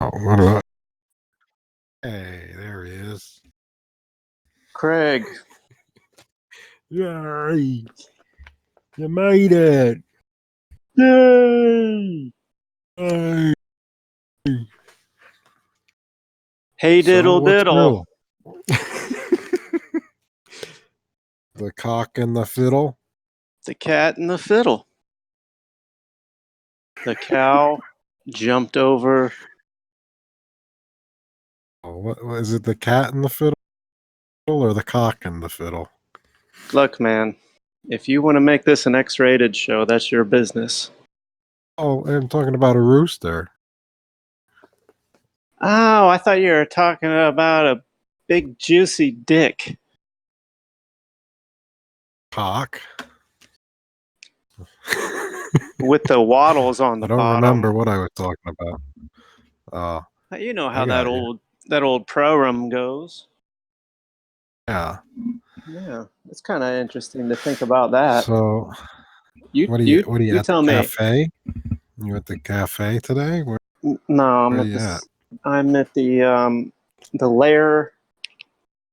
Oh, what do I? Hey, there he is. Craig. Yay! You made it! Yay! Hey! Hey diddle what's diddle. new? The cock and the fiddle? The cat and the fiddle. The cow jumped over. Oh, what is it? The cat and the fiddle or the cock and the fiddle? Look, man, if you want to make this an X-rated show, that's your business. Oh, I'm talking about a rooster. Oh, I thought you were talking about a big juicy dick. Cock? With the waddles on the I don't bottom. remember what I was talking about. You know how I that got you. old program goes. Yeah. Yeah, it's kind of interesting to think about that. So, You what are you at tell the me. cafe? You at the cafe today? Where No, I'm are at you at? I'm at the lair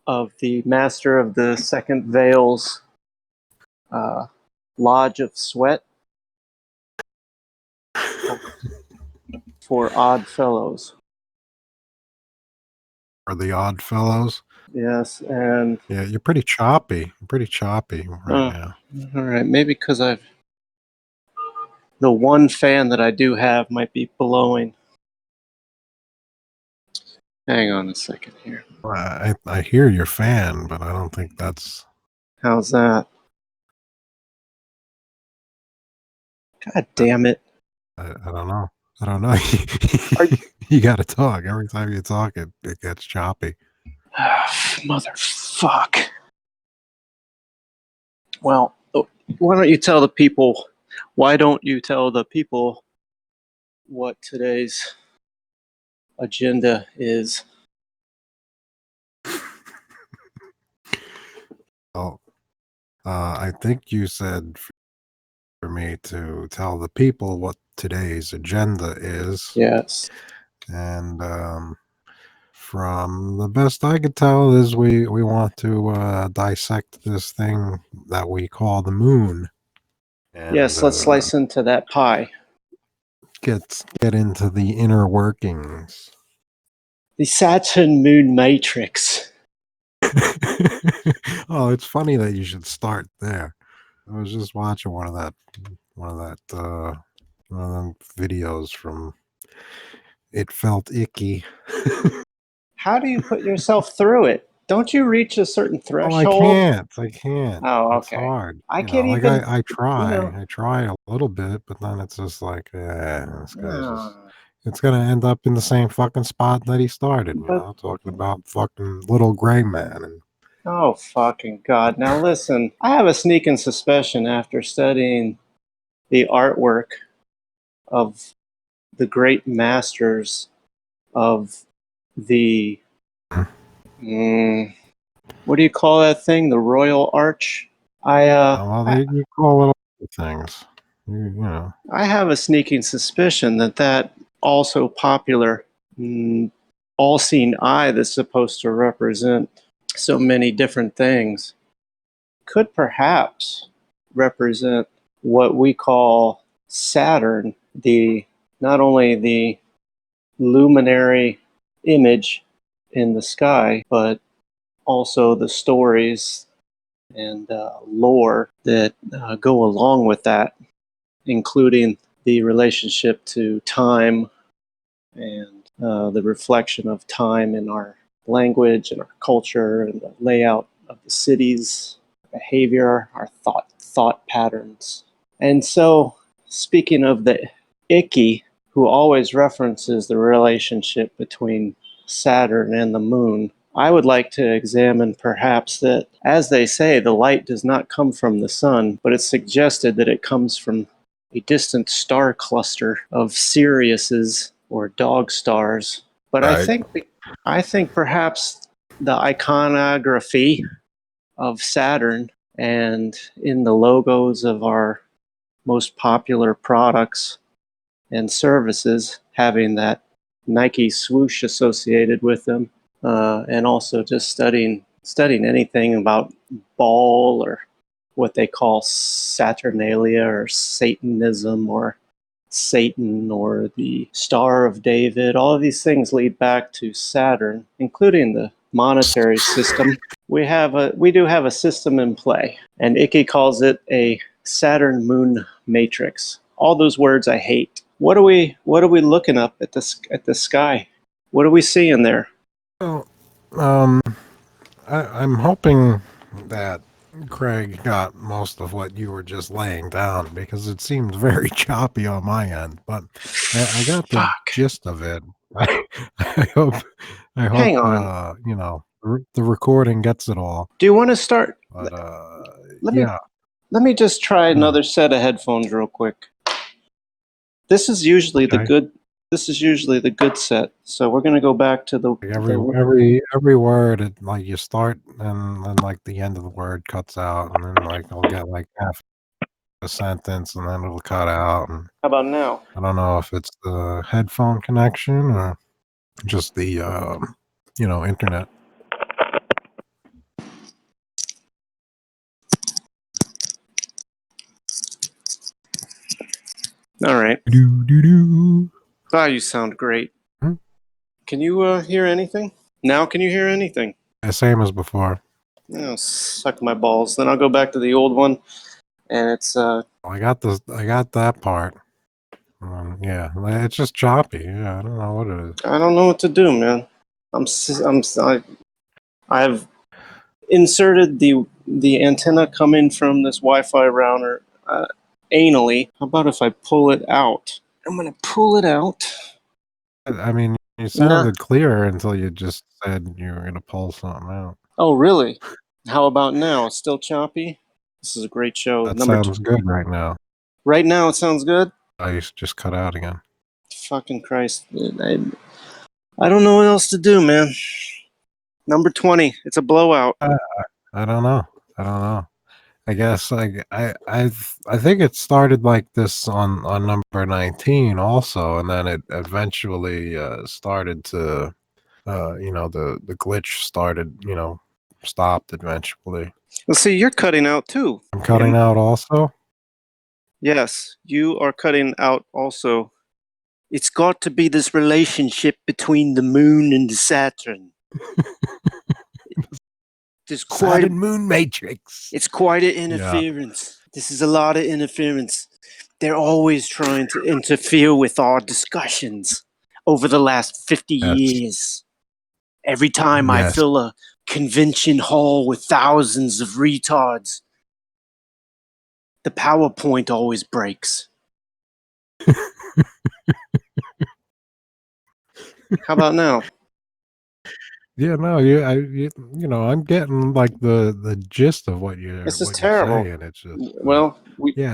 of the master of the Second Veil's Lodge of Sweat for Odd Fellows. Are the Odd Fellows? Yes, and Yeah, you're pretty choppy. You're pretty choppy right now. All right, maybe because the one fan that I do have might be blowing. Hang on a second here. I hear your fan, but I don't think that's. How's that? God damn it. I don't know. I don't know. Are You got to talk. Every time you talk, it gets choppy. Motherfuck. Well, why don't you tell the people what today's agenda is? Oh, I think you said for me to tell the people what today's agenda is. Yes. And from the best I could tell is we want to dissect this thing that we call the moon. And, Yes, let's slice into that pie. Get into the inner workings. The Saturn Moon Matrix. Oh, it's funny that you should start there. I was just watching one of them videos from It Felt Icky. How do you put yourself through it? Don't you reach a certain Oh, I threshold? can't. Oh, It's okay. hard. I You know, can't like even, I try. you I try a little bit, but then it's just like, this guy's just. know. It's gonna end up in the same fucking spot that he started. You But know, talking about fucking little gray man and. oh, fucking God. Now listen, I have a sneaking suspicion after studying the artwork of the great masters of the, what do you call that thing? The Royal Arch? Well, you call little things. You know. I have a sneaking suspicion that also popular all-seeing eye that's supposed to represent so many different things could perhaps represent what we call Saturn, the not only the luminary image in the sky, but also the stories and lore that go along with that, including the relationship to time and the reflection of time in our language and our culture and the layout of the cities, behavior, our thought patterns. And so, speaking of the icky, who always references the relationship between Saturn and the moon, I would like to examine perhaps that, as they say, the light does not come from the sun, but it's suggested that it comes from a distant star cluster of Siriuses or dog stars. But Right. I think perhaps the iconography of Saturn and in the logos of our most popular products and services having that Nike swoosh associated with them, and also just studying anything about ball or what they call Saturnalia or Satanism or Satan or the Star of David. All of these things lead back to Saturn, including the monetary system. We do have a system in play, and Icky calls it a Saturn Moon matrix. All those words I hate. What are we looking up at the sky? What are we seeing there? Well, I'm hoping that Craig got most of what you were just laying down because it seems very choppy on my end, but I got the gist of it. I hope, Hang on. you know, the recording gets it all. Do you want to start? But Let me just try another set of headphones real quick. This is usually the good. This is usually the good set. So we're gonna go back to the every word. Like you start and then like the end of the word cuts out, and then like I'll get like half a sentence, and then it'll cut out. And how about now? I don't know if it's the headphone connection or just the you know, internet. All right. Do. Ah, you sound great. Can you hear anything? Now can you hear anything? Same as before. Oh, suck my balls. Then I'll go back to the old one, and it's I got that part. Yeah, it's just choppy. Yeah, I don't know what it is. I don't know what to do, man. I've inserted the antenna coming from this Wi-Fi router anally. How about if I pull it out? I'm gonna pull it out. I mean, you sounded clearer until you just said you were gonna pull something out. Oh, really? How about now? It's still choppy? This is a great show. That sounds good right now. Right now it sounds good? I used to just cut out again. Fucking Christ. I don't know what else to do, man. Number 20. It's a blowout. I don't know. I guess I think it started like this on number 19 also, and then it eventually started to you know, the glitch started, you know, stopped eventually. Well, see, you're cutting out too. I'm cutting out also? Yes, you are cutting out also. It's got to be this relationship between the moon and the Saturn. There's quite Saturn moon matrix. It's quite an interference. Yeah. This is a lot of interference. They're always trying to interfere with our discussions over the last 50 years. Every time I fill a convention hall with thousands of retards, the PowerPoint always breaks. How about now? Yeah, no, you know, I'm getting like the gist of what you're. This is terrible. Saying. It's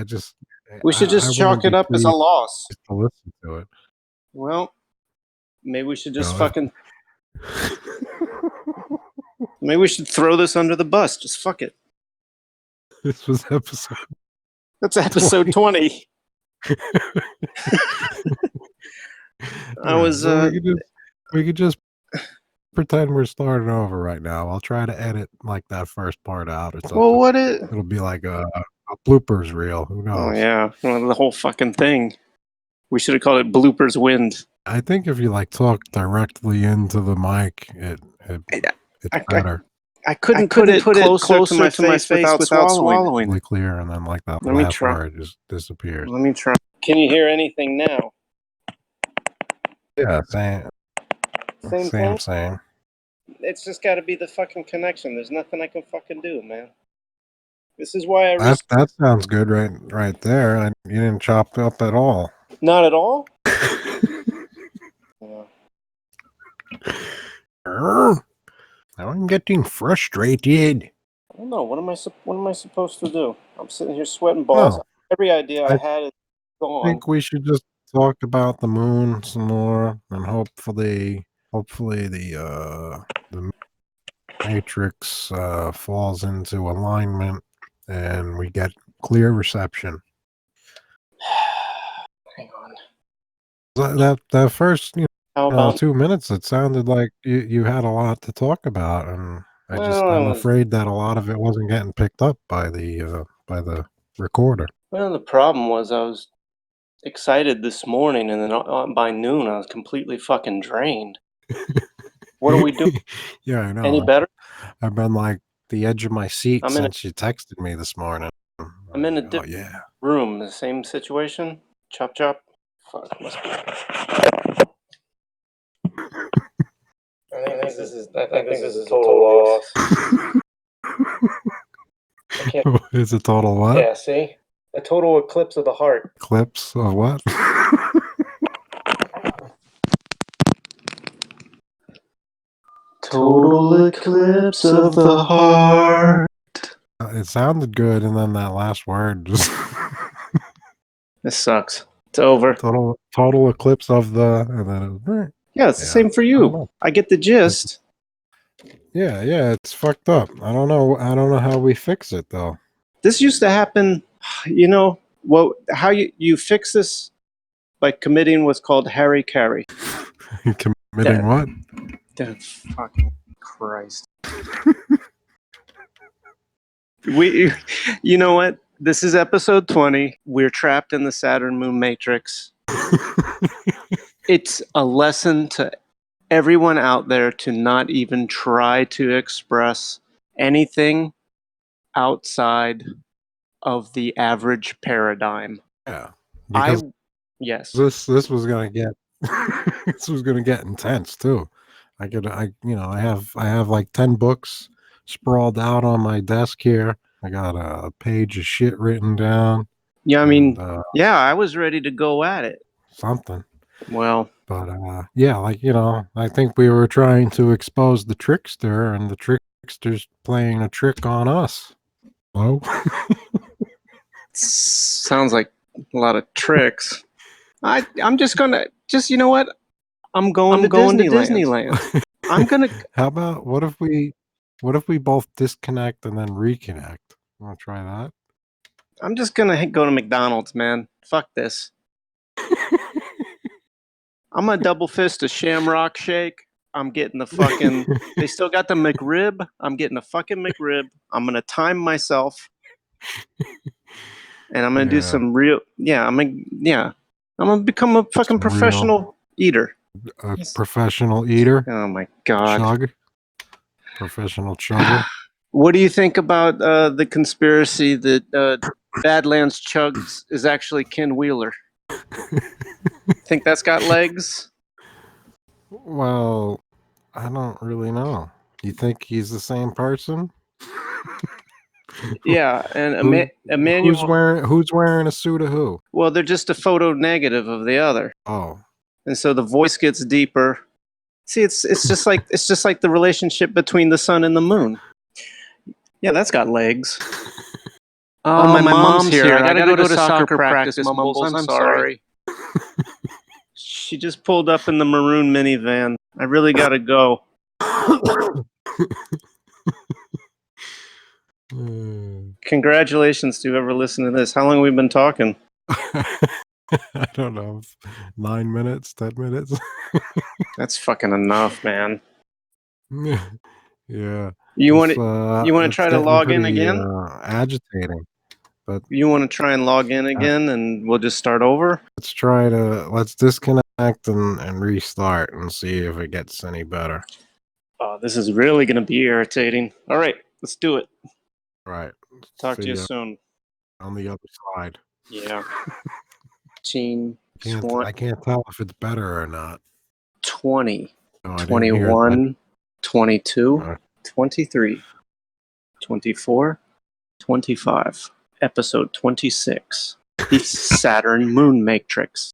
just we should just chalk it up as a loss. To listen to it. Well, maybe we should just fucking. Maybe we should throw this under the bus. Just fuck it. This was episode. That's episode 20. We could just pretend we're starting over right now. I'll try to edit like that first part out or something. Well, it'll be like a bloopers reel. Who knows? Oh yeah, well, the whole fucking thing. We should have called it bloopers wind. I think if you like talk directly into the mic, it's better. I couldn't put it closer to my face without swallowing. Really clear, and then like that last word just disappears. Let me try. Can you hear anything now? Yeah, same. It's just got to be the fucking connection. There's nothing I can fucking do, man. This is why I. That sounds good, right there. You didn't chop up at all. Not at all. Now I'm getting frustrated. I don't know. What am I supposed to do? I'm sitting here sweating balls. Every idea I had is gone. I think we should just talk about the moon some more, and hopefully the matrix falls into alignment, and we get clear reception. Hang on. That first, How about? 2 minutes. It sounded like you had a lot to talk about, and I'm Well, afraid that a lot of it wasn't getting picked up by the recorder. well, the problem was I was excited this morning, and then by noon I was completely fucking drained. What do we do? Yeah, I Any know. better? I've been like the edge of my seat I'm in. since you texted me this morning. I'm in a Oh different yeah. room. The same situation. Chop chop. Fuck. Must be. I think this is a total loss. I can't. It's a total what? Yeah. See, a total eclipse of the heart. Clips of what? Total eclipse of the heart. It sounded good, and then that last word just This sucks. It's over. total eclipse of the, and then it was, Yeah, it's the yeah, same for I don't you. know. I get the gist. Yeah, it's fucked up. I don't know how we fix it though. This used to happen. You know what? How you fix this by committing what's called Harry Carry. Committing what? Fucking Christ. You know what? This is episode 20. We're trapped in the Saturn Moon Matrix. It's a lesson to everyone out there to not even try to express anything outside of the average paradigm. Yeah, because Yes. this was gonna get this was gonna get intense too. I have like 10 books sprawled out on my desk here. I got a page of shit written down. Yeah, I mean, And yeah, I was ready to go at it. something. Well, But yeah, like I think we were trying to expose the trickster, and the trickster's playing a trick on us. Hello? sounds like a lot of tricks. I'm just you know what? I'm going to Disneyland. I'm gonna. How about what if we both disconnect and then reconnect? Want to try that? I'm just gonna go to McDonald's, man. Fuck this. I'm gonna double fist a Shamrock Shake. I'm getting the fucking. They still got the McRib. I'm getting a fucking McRib. I'm gonna time myself, and I'm gonna do some real. Yeah, I'm gonna become a fucking Some professional eater. A professional eater. Oh my god. Chug. Professional chugger. What do you think about the conspiracy that Badlands Chugs is actually Ken Wheeler? Think that's got legs? Well, I don't really know. You think he's the same person? Yeah, and Emmanuel. Who's wearing a suit of who? Well, they're just a photo negative of the other, Oh, and so the voice gets deeper. See, it's just like the relationship between the sun and the moon. Yeah, that's got legs. Oh, my mom's here. I gotta go to soccer practice, Mumbles. I'm sorry. She just pulled up in the maroon minivan. I really gotta go. Congratulations to whoever listened to this. How long have we been talking? I don't know. 9 minutes, 10 minutes. That's fucking enough, man. Yeah. You want to try to log in again? Agitating. But you want to try and log in again, and we'll just start over? Let's disconnect and restart and see if it gets any better. Oh, this is really going to be irritating. All right, let's do it. All right. Talk to you soon. On the other side. Yeah. I can't tell if it's better or not. 20, 21, 22, 23, 24, 25. Episode 26. The Saturn Moon Matrix.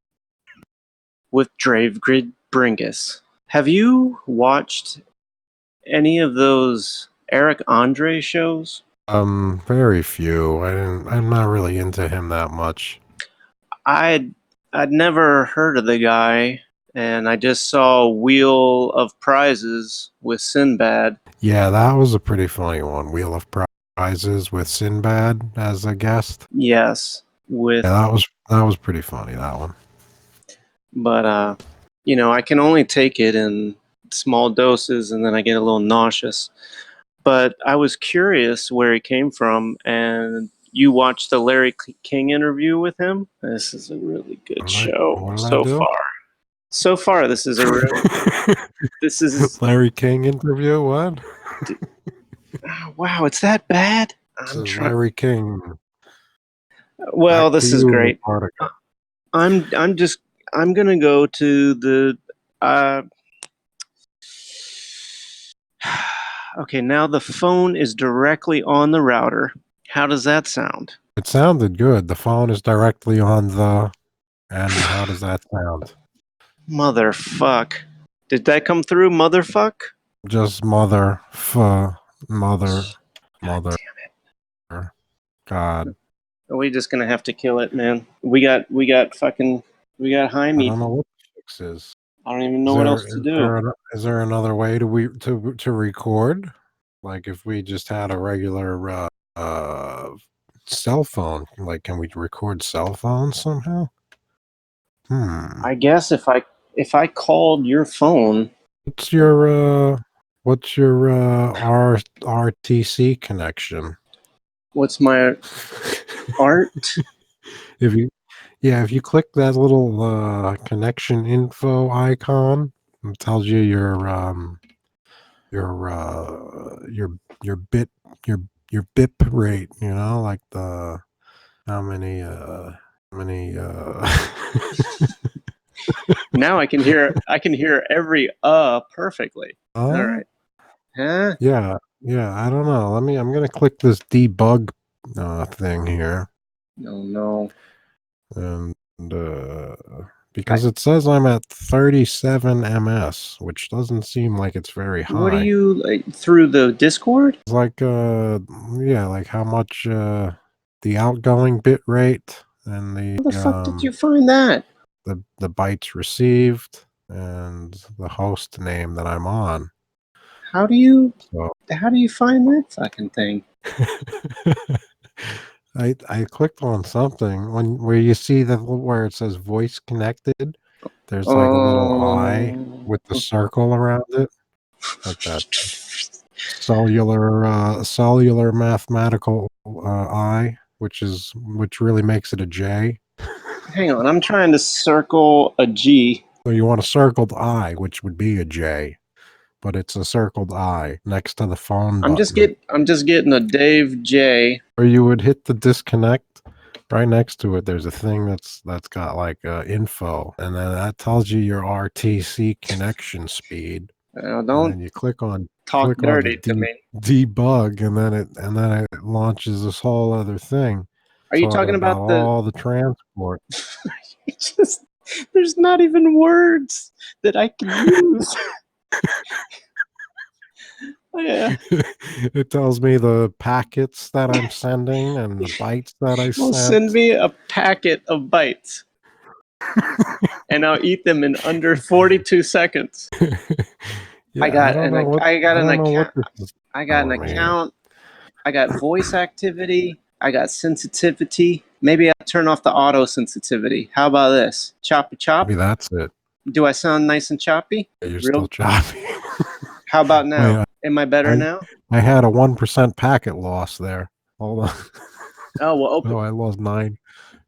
With Dravegrid Bringus. Have you watched any of those Eric Andre shows? Very few. I'm not really into him that much. I'd never heard of the guy, and I just saw Wheel of Prizes with Sinbad. Yeah, that was a pretty funny one. Wheel of Prizes with Sinbad as a guest. Yes, that was pretty funny, that one. But you know, I can only take it in small doses and then I get a little nauseous. But I was curious where he came from, and you watched the Larry King interview with him. This is a really good show What did I so do? far. So far, this is a really this is Larry King interview. What? wow. It's that bad. This I'm is trying. Larry King. Well, Back to this is you, great. Retardica. I'm just I'm gonna go to the okay, now the phone is directly on the router. How does that sound? It sounded good. The phone is directly on the. And how does that sound? Motherfuck. Did that come through, motherfuck? Just mother, mother, God mother. damn God. it. Are we just gonna have to kill it, man? We got high I meat. don't know what the fix is. I don't even know what else to do. Is there another way to record? Like if we just had a regular cell phone, like can we record cell phones somehow? I guess if I called your phone, What's your RTC connection? what's my art? If you if you click that little connection info icon, it tells you your your bit your bip rate, you know, like the how many Now I can hear every perfectly. All right. Huh? yeah, I don't know. I'm gonna click this debug thing here. No, no. And because it says I'm at 37 ms, which doesn't seem like it's very What are high. you like, through the Discord? It's like yeah, like how much the outgoing bit rate and How the fuck did you find that? the bytes received and the host name that I'm on. How do you So find that fucking thing? I clicked on something where you see that where it says voice connected. There's like a little eye with the circle around it, like that cellular mathematical eye, which really makes it a J. Hang on, I'm trying to circle a G. So you want a circled I, which would be a J, but it's a circled I next to the phone button. I'm just getting a Dave J. Or you would hit the disconnect. Right next to it, there's a thing that's got like info, and then that tells you your RTC connection speed. And Don't then you click on talk the dirty to me. debug, and then it launches this whole other thing Are you talking talking about about the? all the transport. Just there's not even words that I can use. Yeah. It tells me the packets that I'm sending and the bytes that I Well, sent. send me a packet of bites, and I'll eat them in under 42 seconds. Yeah, I got I an don't know what this is I got an telling me here. account. I got voice activity. I got sensitivity. Maybe I'll turn off the auto sensitivity. How about this? Choppy chop. Maybe that's it. Do I sound nice and choppy? You're Real. still choppy. How about now? Wait, Am I better now? I had a 1% packet loss there. Hold on. Oh well, open. Oh, I lost 9.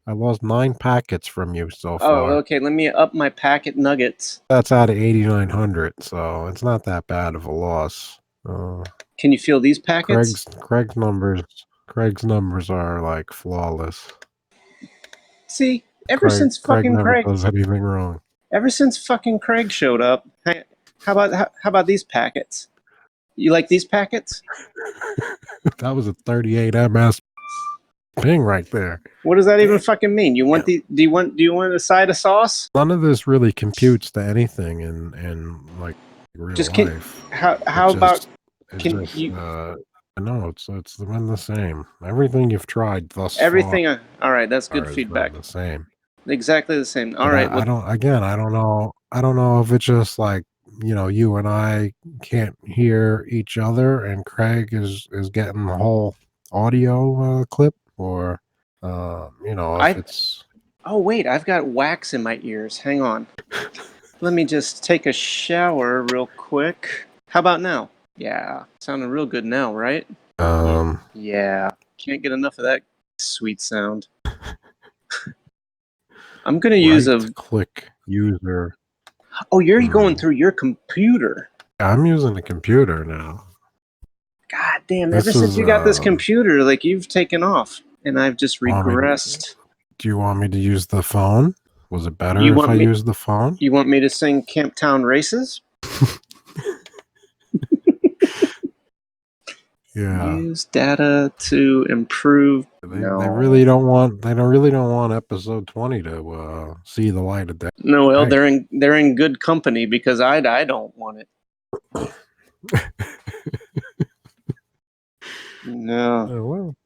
I lost 9 packets from you so Oh, far. okay. Let me up my packet nuggets. That's out of 8,900, so it's not that bad of a loss. Can you feel these packets? Craig's numbers are like flawless. See, Craig never does anything wrong. ever since fucking Craig showed up, how about these packets? You like these packets? That was a 38 ms ping right there. What does that even fucking mean? You want the? Do you want a side of sauce? None of this really computes to anything in like real life. How about? No, it's been the same. Everything you've tried thus Everything. All right, that's far good has feedback. been the same. Exactly the same. All But right. I don't. Again, I don't know. I don't know if it's just like you and I can't hear each other, and Craig is getting the whole audio clip, or if it's. Oh wait, I've got wax in my ears. Hang on. Let me just take a shower real quick. How about now? Yeah, sounding real good now, right? Yeah, can't get enough of that sweet sound. I'm gonna use a. Right-click user. Oh, you're going through your computer. I'm using a computer now. God damn! Ever This since is you got this computer, like you've taken off, and I've just regressed. Do you want me to use the phone? Was it better You if want I me? used the phone? You want me to sing Camptown Races? Yeah. Use data to improve. They really don't want episode 20 to see the light of day. No, well, Hey. they're in good company because I don't want it. No. Oh, well,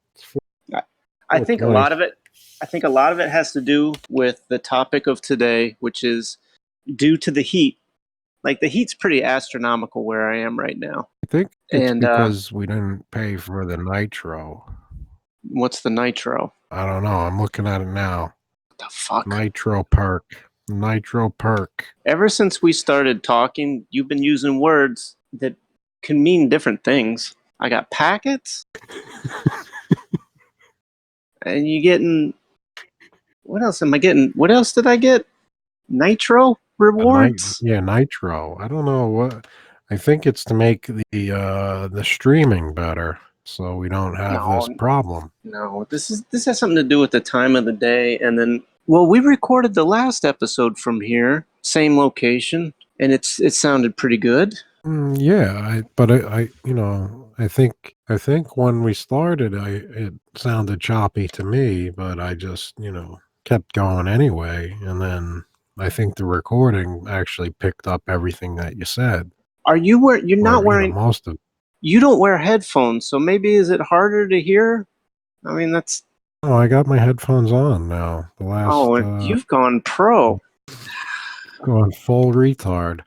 I think a lot of it. I think a lot of it has to do with the topic of today, which is due to the heat. Like the heat's pretty astronomical where I am right now. I think it's And because we didn't pay for the nitro. what's the nitro? I don't know. I'm looking at it now. What the fuck? Nitro perk. Nitro perk. Ever since we started talking, you've been using words that can mean different things. I got packets, and you getting. What else am I getting? What else did I get? Nitro rewards. Nitro. I don't know what. I think it's to make the streaming better, so we don't have this problem. No, this has something to do with the time of the day, and then we recorded the last episode from here, same location, and it sounded pretty good. Yeah, I think when we started, it sounded choppy to me, but I just kept going anyway, and then I think the recording actually picked up everything that you said. You're not wearing most of. You don't wear headphones, so maybe is it harder to hear? I mean, that's. Oh, I got my headphones on now. The last. Oh, you've gone pro. Going full retard.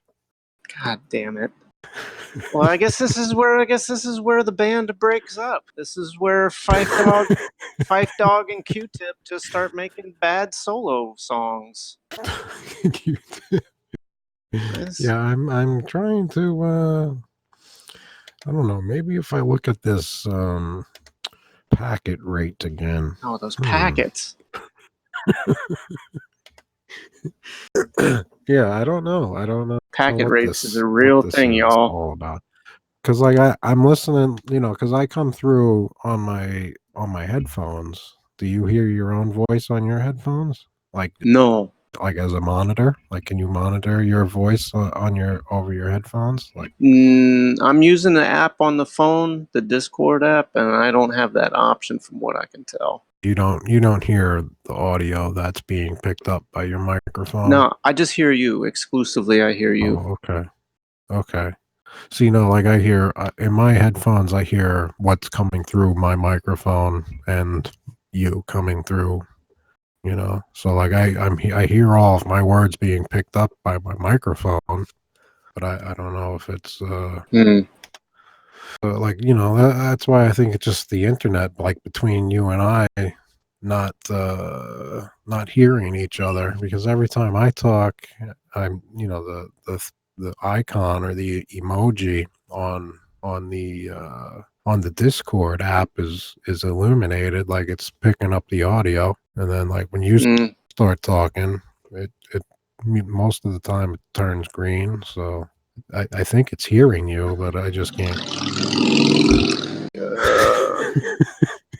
God damn it. Well, I guess this is where the band breaks up. This is where Fife Dog and Q-Tip just start making bad solo songs. Yeah, I'm trying to I don't know, maybe if I look at this packet rate again. Oh, those packets. Yeah, I don't know. Packet rates is a real thing, y'all. All about. Because I'm listening, because I come through on my headphones. Do you hear your own voice on your headphones? No. Like as a monitor? Like, can you monitor your voice over your headphones? I'm using the app on the phone, the Discord app, and I don't have that option from what I can tell. You don't hear the audio that's being picked up by your microphone? No, I just hear you exclusively. I hear you. Oh, okay. So, like I hear in my headphones, I hear what's coming through my microphone and you coming through, so like I hear all of my words being picked up by my microphone, but I don't know if it's that's why I think it's just the internet, like between you and I, not hearing each other, because every time I talk, I'm the icon or the emoji on the Discord app is illuminated, like it's picking up the audio, and then like when you start talking, it most of the time it turns green. So I think it's hearing you, but I just can't.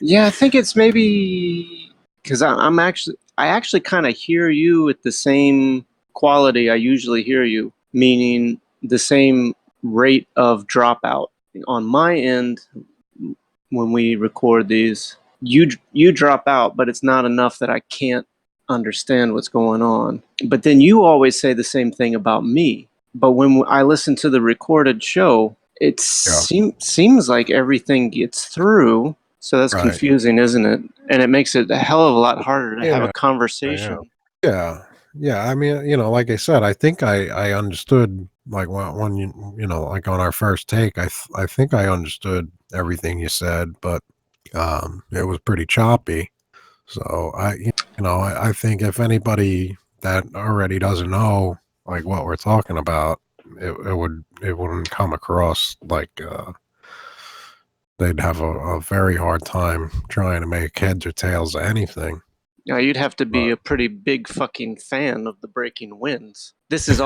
Yeah, I think it's maybe because I actually kind of hear you at the same quality I usually hear you, meaning the same rate of dropout. On my end, when we record these, you drop out, but it's not enough that I can't understand what's going on. But then you always say the same thing about me. But when I listen to the recorded show, it seems like everything gets through. So that's confusing, isn't it? And it makes it a hell of a lot harder to have a conversation. Yeah. I mean, like I said, I think I understood, like when like on our first take, I think I understood everything you said, but it was pretty choppy. So I think if anybody that already doesn't know like what we're talking about, it wouldn't come across like they'd have a very hard time trying to make heads or tails of anything. Now, you'd have to be But a pretty big fucking fan of the Breaking Winds. This is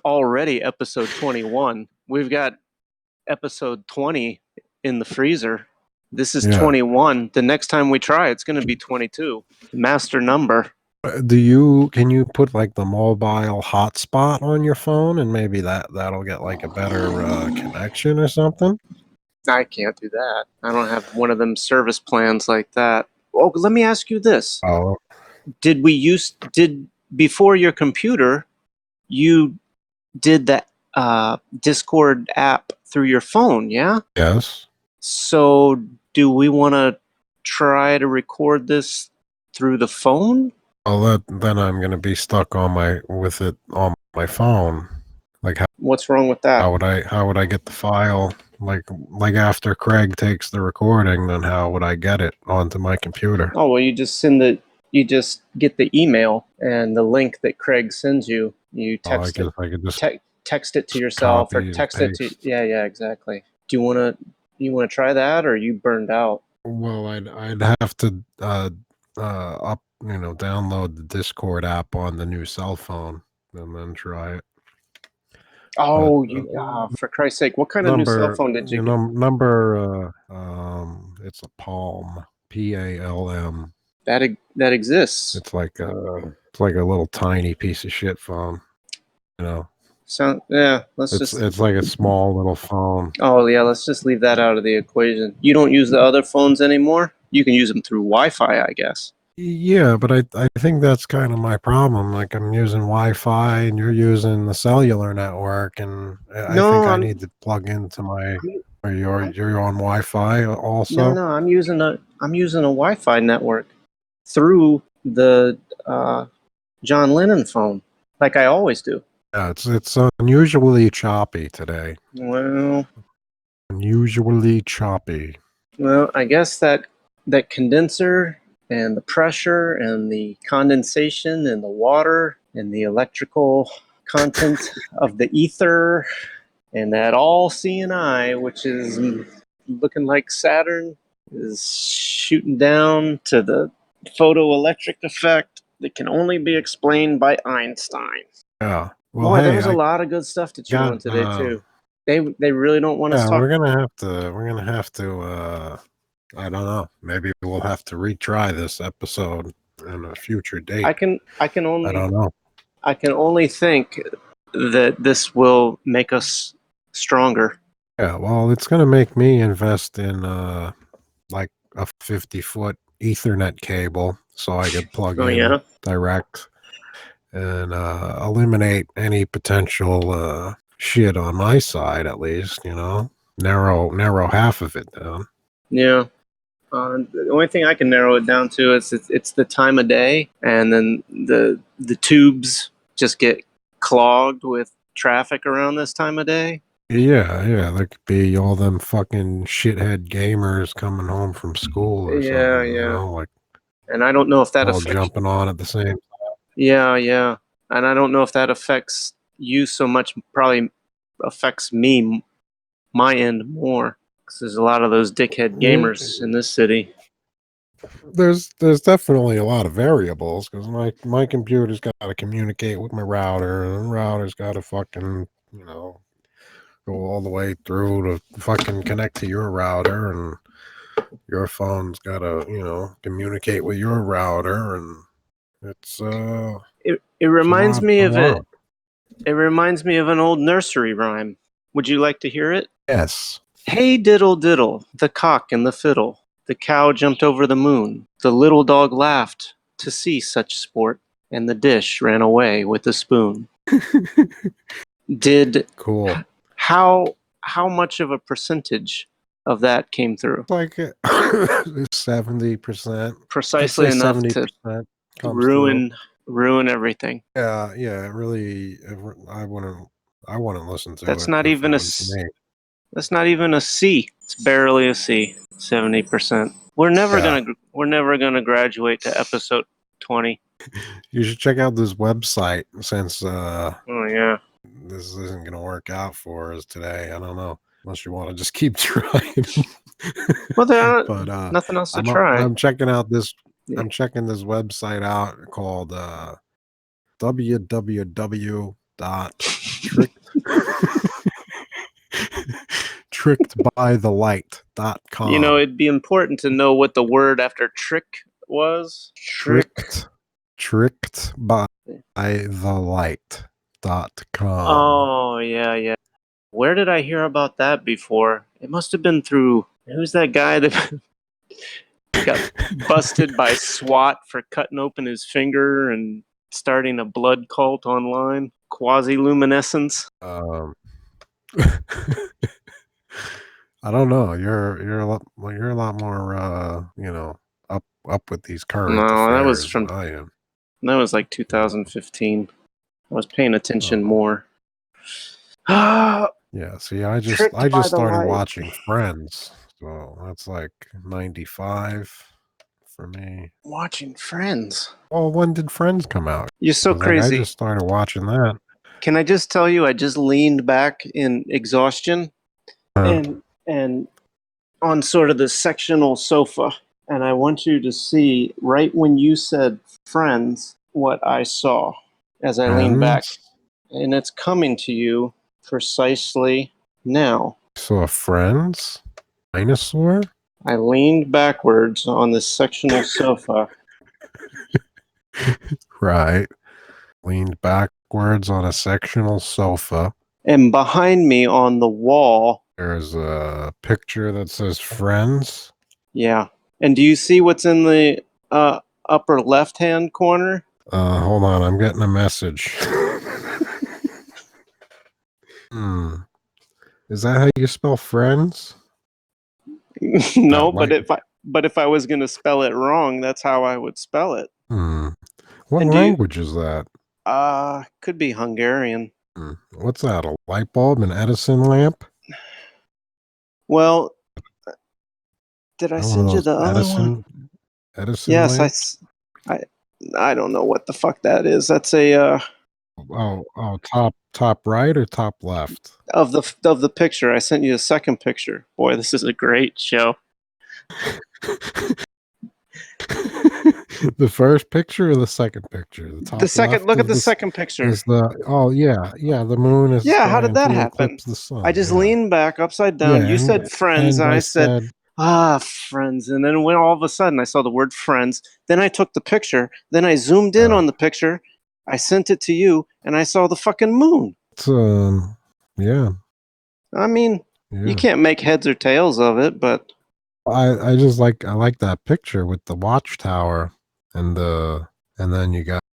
already episode 21. We've got episode 20 in the freezer. This is yeah, 21. The next time we try, it's going to be 22. Master number. can you put like the mobile hotspot on your phone and maybe that'll get like a better connection or something? I can't do that. I don't have one of them service plans like that. Oh, let me ask you this. Oh, Did before your computer, you did the Discord app through your phone, yeah? yes. So do we want to try to record this through the phone? Well, then I'm gonna be stuck with it on my phone. Like What's wrong with that? how would I get the file? Like after Craig takes the recording, then how would I get it onto my computer? Oh, well, you just get the email and the link that Craig sends you. You text it, I could just text it to yourself, or copy and text it to, paste. yeah, exactly. Do you want to try that, or are you burned out? Well, I'd have to download the Discord app on the new cell phone and then try it. But Oh, for Christ's sake, what kind of new cell phone did you get? it's a Palm, PALM. That exists. It's like a little tiny piece of shit phone. You know, So yeah, it's like a small little phone. Oh yeah, let's just leave that out of the equation. You don't use the other phones anymore? You can use them through Wi-Fi, I guess. Yeah, but I think that's kind of my problem. Like I'm using Wi-Fi and you're using the cellular network, and I think I need to plug into or you're on Wi-Fi also. No, I'm using a Wi-Fi network through the John Lennon phone, like I always do. Yeah, it's unusually choppy today. Well, Unusually choppy. I guess that condenser and the pressure and the condensation and the water and the electrical content of the ether and that all seeing eye, which is looking like Saturn, is shooting down to the photoelectric effect that can only be explained by Einstein. Yeah. Well, Boy, hey, there was a lot of good stuff to chew on today too. They really don't want us yeah, talk. we're gonna have to I don't know. Maybe we'll have to retry this episode in a future date. I don't know. I can only think that this will make us stronger. Yeah, well, it's gonna make me invest in like a 50-foot Ethernet cable so I could plug in direct and eliminate any potential shit on my side, at least, narrow half of it down. Yeah. The only thing I can narrow it down to is it's the time of day, and then the tubes just get clogged with traffic around this time of day. Yeah, there could be all them fucking shithead gamers coming home from school or something, like, and I don't know if that all affects jumping on at the same time. Yeah, and I don't know if that affects you so much. Probably affects me, my end more, because there's a lot of those dickhead gamers in this city. There's definitely a lot of variables because my computer's got to communicate with my router, and the router's got to fucking go all the way through to fucking connect to your router, and your phone's got to communicate with your router, and it's it reminds me of it. It reminds me of an old nursery rhyme. Would you like to hear it? Yes. Hey diddle diddle, the cock and the fiddle. The cow jumped over the moon. The little dog laughed to see such sport, and the dish ran away with the spoon. Cool. How much of a percentage of that came through? Like 70%. Precisely enough 70% to ruin everything. Yeah, it really. I wouldn't listen to it. That's not even a C. It's barely a C. 70%. We're never gonna graduate to episode 20. You should check out this website since Oh yeah. this isn't going to work out for us today. I don't know. Unless you want to just keep trying. Well, there are But nothing else to try. I'm checking out this Yeah. I'm checking this website out called www.tricked trickedbythelight.com. You know, it'd be important to know what the word after trick was. Tricked by the light.com. Oh yeah, yeah. Where did I hear about that before? It must have been through. Who's that guy that got busted by SWAT for cutting open his finger and starting a blood cult online? Quasi-luminescence. I don't know. You're a lot more up with these current No, that was affairs from. than I am. That was like 2015. I was paying attention more. Ah, Yeah, see, I just tricked by the started light. watching Friends. So that's like 95 for me. Watching Friends. Well, when did Friends come out? You're so 'Cause, like, I crazy. just started watching that. Can I just tell you, I just leaned back in exhaustion and on sort of the sectional sofa, and I want you to see right when you said Friends what I saw as I leaned back, Friends? and it's coming to you precisely now. So a Friends? Dinosaur? I leaned backwards on the sectional sofa. Right. Leaned backwards on a sectional sofa. And behind me on the wall, There's a picture that says Friends. yeah. And do you see what's in the upper left-hand corner? Hold on, I'm getting a message. Is that how you spell friends? No, That but if I was going to spell it wrong, that's how I would spell it. What And language is that? Could be Hungarian. What's that? A light bulb? An Edison lamp? Well, did I One of send you those the other one? Edison Yes, lamps? I don't know what the fuck that is. That's a Top right or top left? of the picture. I sent you a second picture. Boy, this is a great show. The first picture or the second picture? The top The second, left look at is the the second picture. is the the moon is Yeah, how did going that to happen? eclipse the sun. I just Yeah. leaned back upside down. Yeah, You said friends. and I I said, said friends. And then when all of a sudden I saw the word friends, then I took the picture. Then I zoomed in on the picture. I sent it to you, and I saw the fucking moon. it's yeah. I mean, Yeah. you can't make heads or tails of it, but I just like that picture with the watchtower and then you got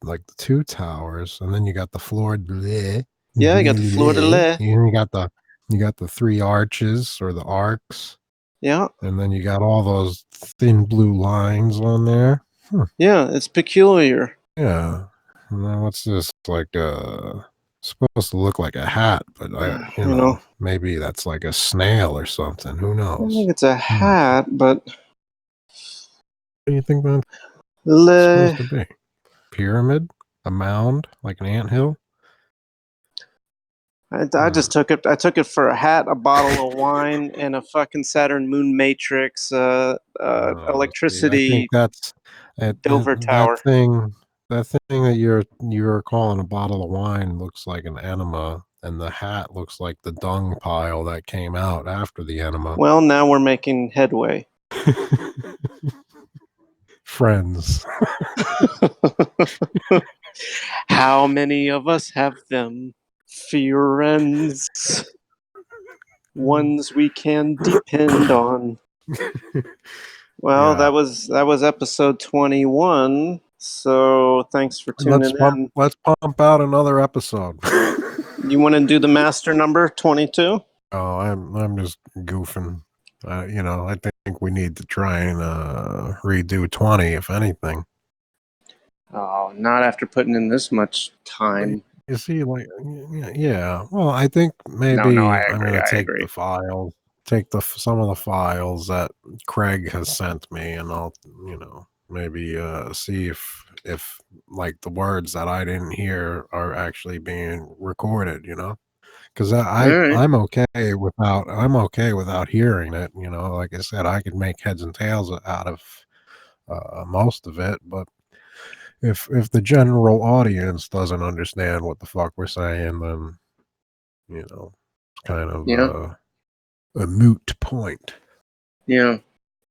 like the two towers, and then you got the floor de yeah, I got the fleur de lis. and you got the three arches or the arcs, Yeah, and then you got all those thin blue lines on there. yeah, it's peculiar. Yeah. And then what's this, like supposed to look like a hat, but You know, maybe that's like a snail or something. Who I knows? don't think it's a hat, but What do you think that's le. supposed to be? Pyramid? A mound? Like an anthill? I just took it. I took it for a hat, a bottle of wine, and a fucking Saturn Moon Matrix See, I think electricity that's that Dover that, that Tower. thing that thing that you're calling a bottle of wine looks like an enema, and the hat looks like the dung pile that came out after the enema. Well, now we're making headway. Friends. How many of us have them? Friends. Ones we can depend on. Well, Yeah. that was episode 21. So thanks for tuning in. Let's pump out another episode. You want to do the master number 22? Oh, I'm just goofing. I think we need to try and redo 20, if anything. Oh, not after putting in this much time. You see, like, yeah. Well, I think maybe No, I I'm agree. gonna I take agree. the some of the files that Craig has sent me, and I'll maybe see if like the words that I didn't hear are actually being recorded, because All right. I'm okay without hearing it. Like I said, I could make heads and tails out of most of it, but if the general audience doesn't understand what the fuck we're saying, then it's kind of Yeah. a moot point. Yeah.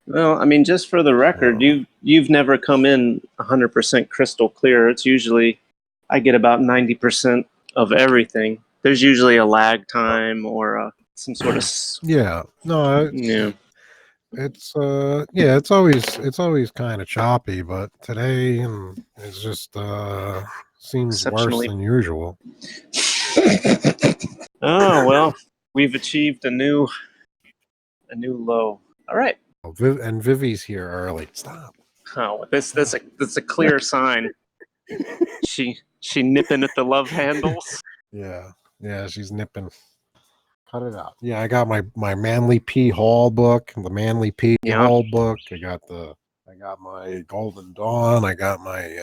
Well, I mean, just for the record, Uh, you've never come in 100% crystal clear. It's usually I get about 90% of everything. There's usually a lag time or some sort of yeah, no, yeah. it's always kind of choppy, but today it's just seems worse Exceptionally. than usual. Oh well, we've achieved a new low. All right. Oh, and Vivi's here early. Stop. Oh, that's a clear sign. She nipping at the love handles. Yeah, yeah, she's nipping. Cut it out. Yeah, I got my Manly P Hall book, the Manly P Yeah. Hall book. I got my Golden Dawn. I got my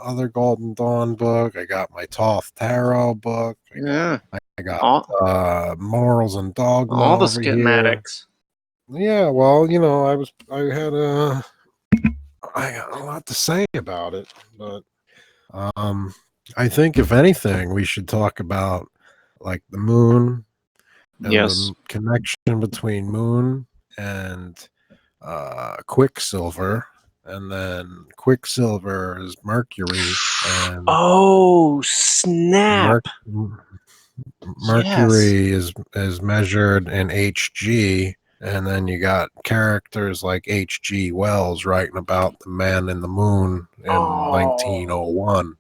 other Golden Dawn book. I got my Toth Tarot book. Yeah. I got All Morals and all Dogma the over here. schematics. Yeah, well, I got a lot to say about it, but um, I think if anything, we should talk about like the moon and Yes. the connection between moon and Quicksilver, and then Quicksilver is Mercury, and Oh, snap. Merc- Yes. Mercury is measured in Hg, and then you got characters like H.G. Wells writing about the man in the moon in Oh, 1901.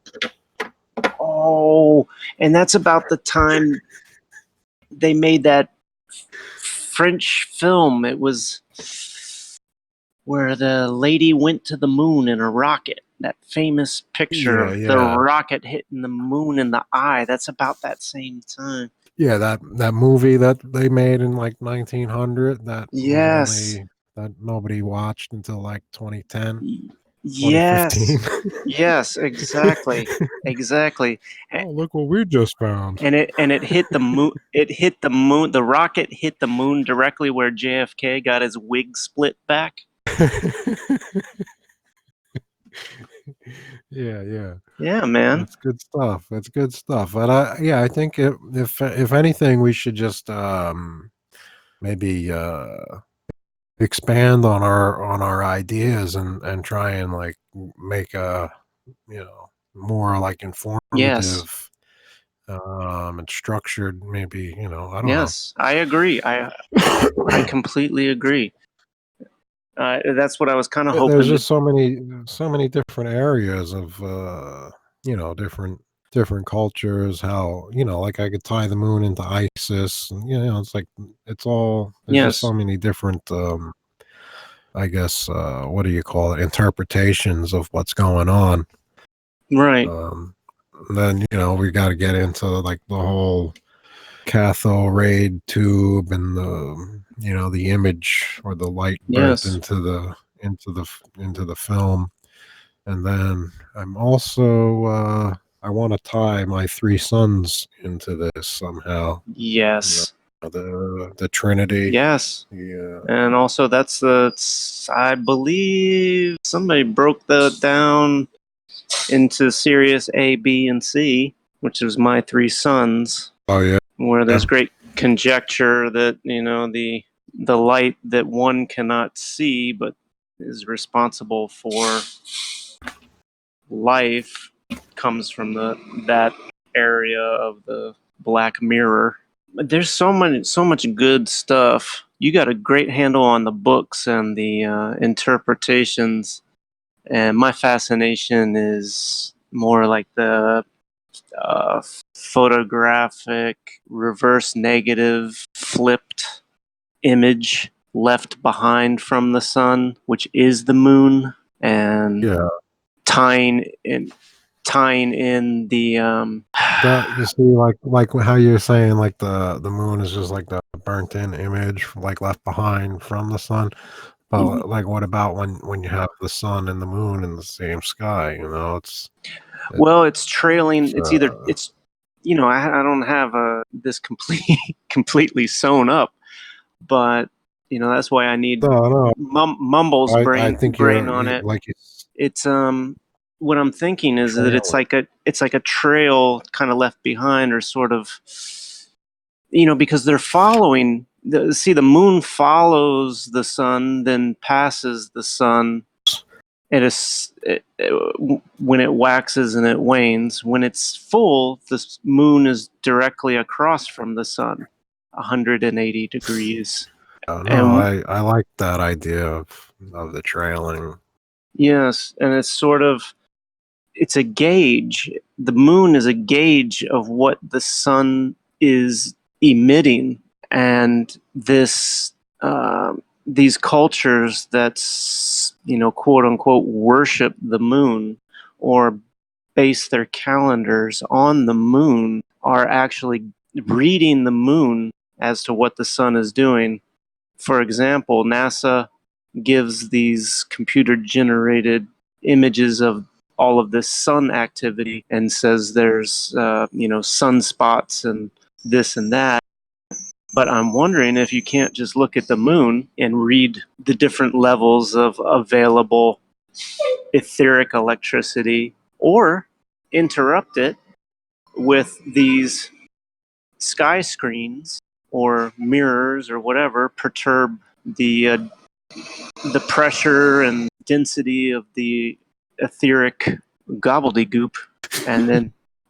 oh, and that's about the time they made that French film. It was where the lady went to the moon in a rocket. That famous picture Yeah, of the yeah, rocket hitting the moon in the eye. That's about that same time. yeah. That movie that they made in like 1900 that was Yes. only that nobody watched until like 2010, Yes. 2015. Yes, exactly. Exactly. Oh, look what we just found. And it hit the moon. It hit the moon. The rocket hit the moon directly where JFK got his wig split back. Yeah, yeah. Yeah, man. That's good stuff. That's good stuff. But I think if anything, we should just maybe expand on our ideas and try and like make a more like Yes. informative and structured. Maybe I don't know. Yes, I agree. I completely agree. That's what I was kind of There's hoping to. just so many different areas of different cultures, how like I could tie the moon into Isis, and it's like there's just Yes. so many different I guess what do you call it, interpretations of what's going on. Right. um then we got to get into like the whole cathode tube and the image or the light burnt Yes. into the film. And then I'm also I want to tie my three sons into this somehow. Yes. The Trinity. Yes. Yeah. And also, I believe somebody broke that down into series A, B, and C, which is my three sons, Oh yeah. where there's great conjecture that the light that one cannot see but is responsible for life comes from that area of the black mirror. But there's so much good stuff. You got a great handle on the books and the interpretations, and my fascination is more like the uh, photographic, reverse negative, flipped image left behind from the sun, which is the moon, and Yeah. tying in the That you see, like how you're saying, like the moon is just like the burnt in image, like left behind from the sun. Well, like, what about when you have the sun and the moon in the same sky? You know, Well, it's trailing. it's It's either it's, I don't have this completely sewn up, but that's why I need no, no. Mumbles I think brain on it. like it's It's what I'm thinking is that trailing. it's like a trail kind of left behind, or sort of, because they're following the moon follows the sun, then passes the sun. When it waxes and it wanes. When it's full, the moon is directly across from the sun, 180 degrees. No, And I like that idea of the trailing. yes, and it's a gauge. The moon is a gauge of what the sun is emitting, and these cultures that's quote unquote worship the moon, or base their calendars on the moon, are actually reading the moon as to what the sun is doing. For example, NASA gives these computer generated images of all of this sun activity and says there's sunspots and this and that. But I'm wondering if you can't just look at the moon and read the different levels of available etheric electricity, or interrupt it with these sky screens or mirrors or whatever, perturb the pressure and density of the etheric gobbledygook, and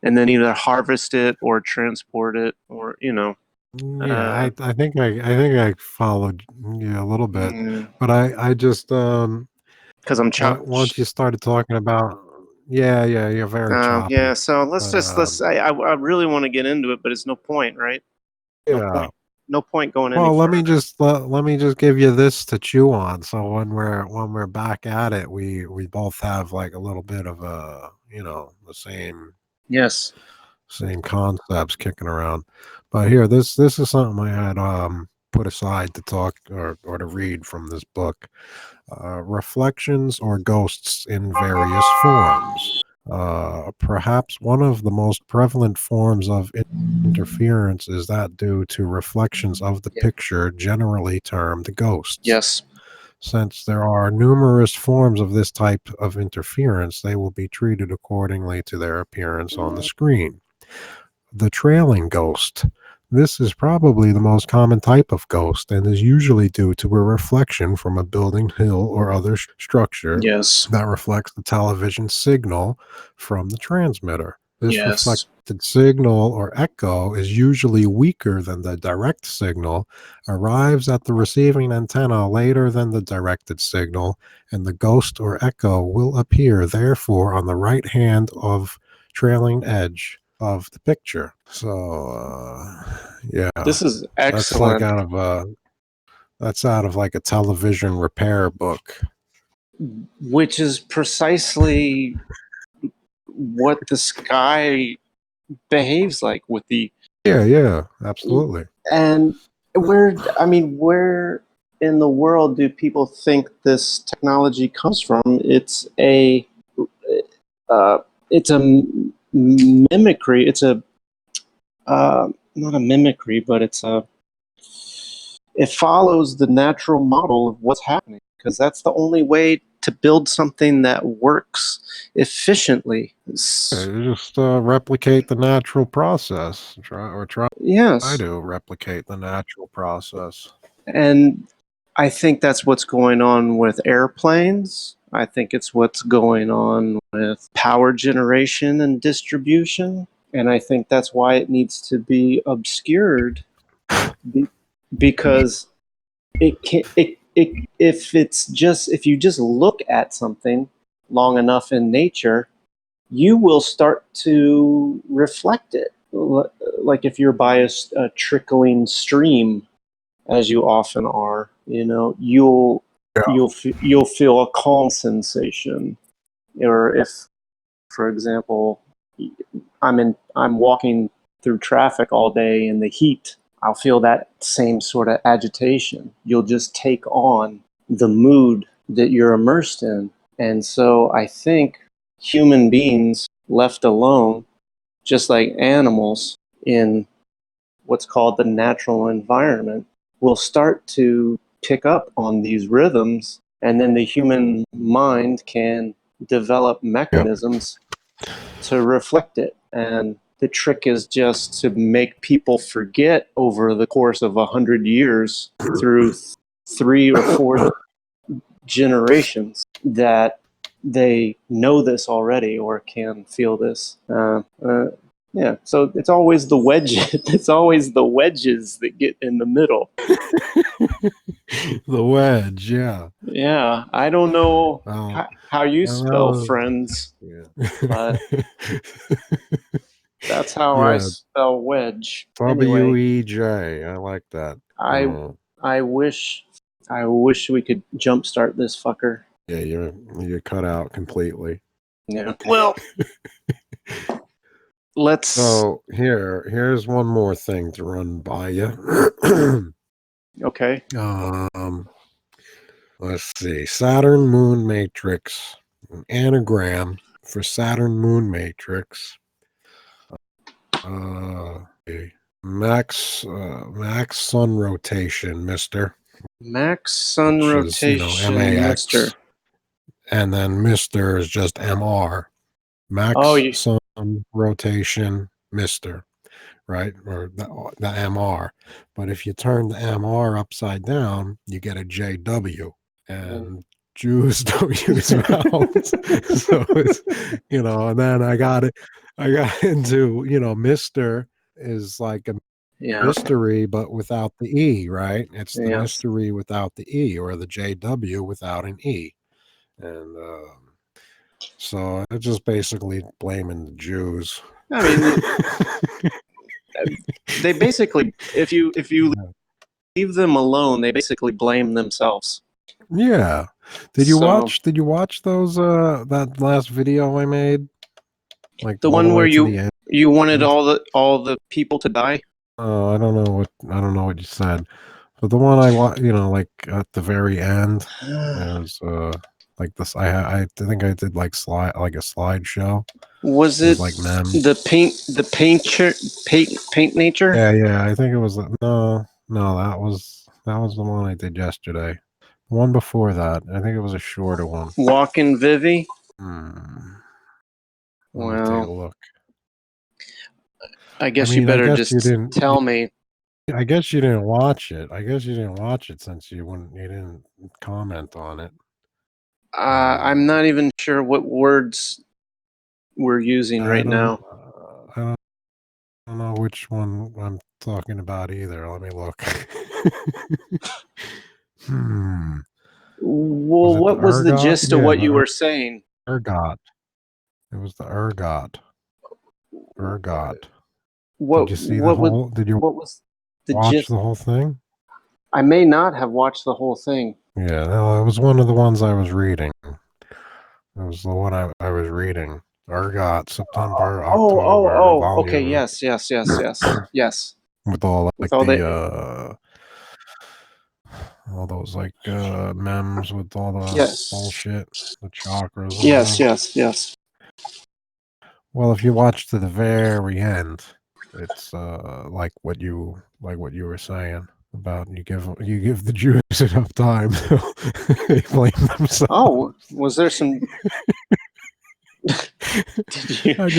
then either harvest it or transport it, or Yeah, I think I followed you a little bit, but I just because I'm chopped. once you started talking about yeah, you're very Yeah, choppy. so But I really want to get into it, but it's no point, right? No yeah. point. No point going any Well, further. let me just give you this to chew on. So when we're back at it, we both have like a little bit of a, the Yes. same concepts kicking around. But here, this is something I had put aside to talk or to read from this book. Reflections or ghosts in various forms. Perhaps one of the most prevalent forms of interference is that due to reflections of the Yeah. picture, generally termed ghosts. Yes. Since there are numerous forms of this type of interference, they will be treated accordingly to their appearance on the screen. The trailing ghost. This is probably the most common type of ghost and is usually due to a reflection from a building, hill, or other structure Yes. that reflects the television signal from the transmitter. This Yes. reflected signal or echo is usually weaker than the direct signal, arrives at the receiving antenna later than the directed signal, and the ghost or echo will appear, therefore, on the right hand of trailing edge of the picture. So yeah, This is that's like excellent. that's out of like a television repair book. Which is precisely what the sky behaves like with the. Yeah, absolutely. And where in the world do people think this technology comes from? Uh, it's a mimicry. It's a not a mimicry, but it follows the natural model of what's happening, because that's the only way to build something that works efficiently. You just replicate the natural process. Try Yes, to replicate the natural process. and I think that's what's going on with airplanes. I think it's what's going on with power generation and distribution. And I think that's why it needs to be obscured, be- because it can if you just look at something long enough in nature, you will start to reflect it. Like if you're by a trickling stream, as you often are, Yeah. you'll feel a calm sensation. Or if, for example, I'm walking through traffic all day in the heat, I'll feel that same sort of agitation. You'll just take on the mood that you're immersed in. And so I think human beings left alone, just like animals in what's called the natural environment, will start to pick up on these rhythms, and then the human mind can develop mechanisms to reflect it. And the trick is just to make people forget over the course of 100 years through 3 or 4 generations that they know this already or can feel this. Yeah, so it's always the wedges. It's always the wedges that get in the middle. The wedge, yeah. Yeah, I don't know Well, how you and that spell was, friends, but yeah. that's how I Yeah, spell wedge. Anyway, WEJ. I like that. I I wish we could jumpstart this fucker. Yeah, you're cut out completely. Yeah. Well, let's. So here's one more thing to run by you. Okay. Let's see. Saturn Moon Matrix. An anagram for Saturn Moon Matrix. Max sun rotation, mister. Max sun Which rotation, is, MAX. Mister. And then Mister is just MR. Max sun rotation, Mister. Right? Or the MR. But if you turn the MR upside down, you get a JW. And Jews don't use vowels. So it's, and then I got into, Mr. is like a mystery, but without the E, right? It's the mystery without the E, or the JW without an E. And so it's just basically blaming the Jews. I mean, they basically, if you leave them alone, they basically blame themselves. Yeah. Did you watch those that last video I made? Like the one where you wanted all the people to die? Oh, I don't know what you said. But the one like at the very end, there's like this. I think I did like a slideshow. Was it like memes. the paint nature? Yeah. I think it was no. That was the one I did yesterday. The one before that, I think it was a shorter one. Walking Vivi. Let me take a look. I guess you better just tell me. I guess you didn't watch it. Since you didn't comment on it. I'm not even sure what words we're using right now. I don't know which one I'm talking about either. Let me look. Well, what was the gist of what you were saying? Ergot. It was the ergot. Ergot. What, did you see the whole? Did you watch the whole thing? I may not have watched the whole thing. Yeah, no, it was one of the ones I was reading. It was the one I was reading. Ergot, September, October. Okay, yes. Yes. With all all those like memes with all the bullshit, the chakras. Yes. Well, if you watch to the very end, it's like what you were saying about you give the Jews enough time, they blame themselves. Oh, was there some? I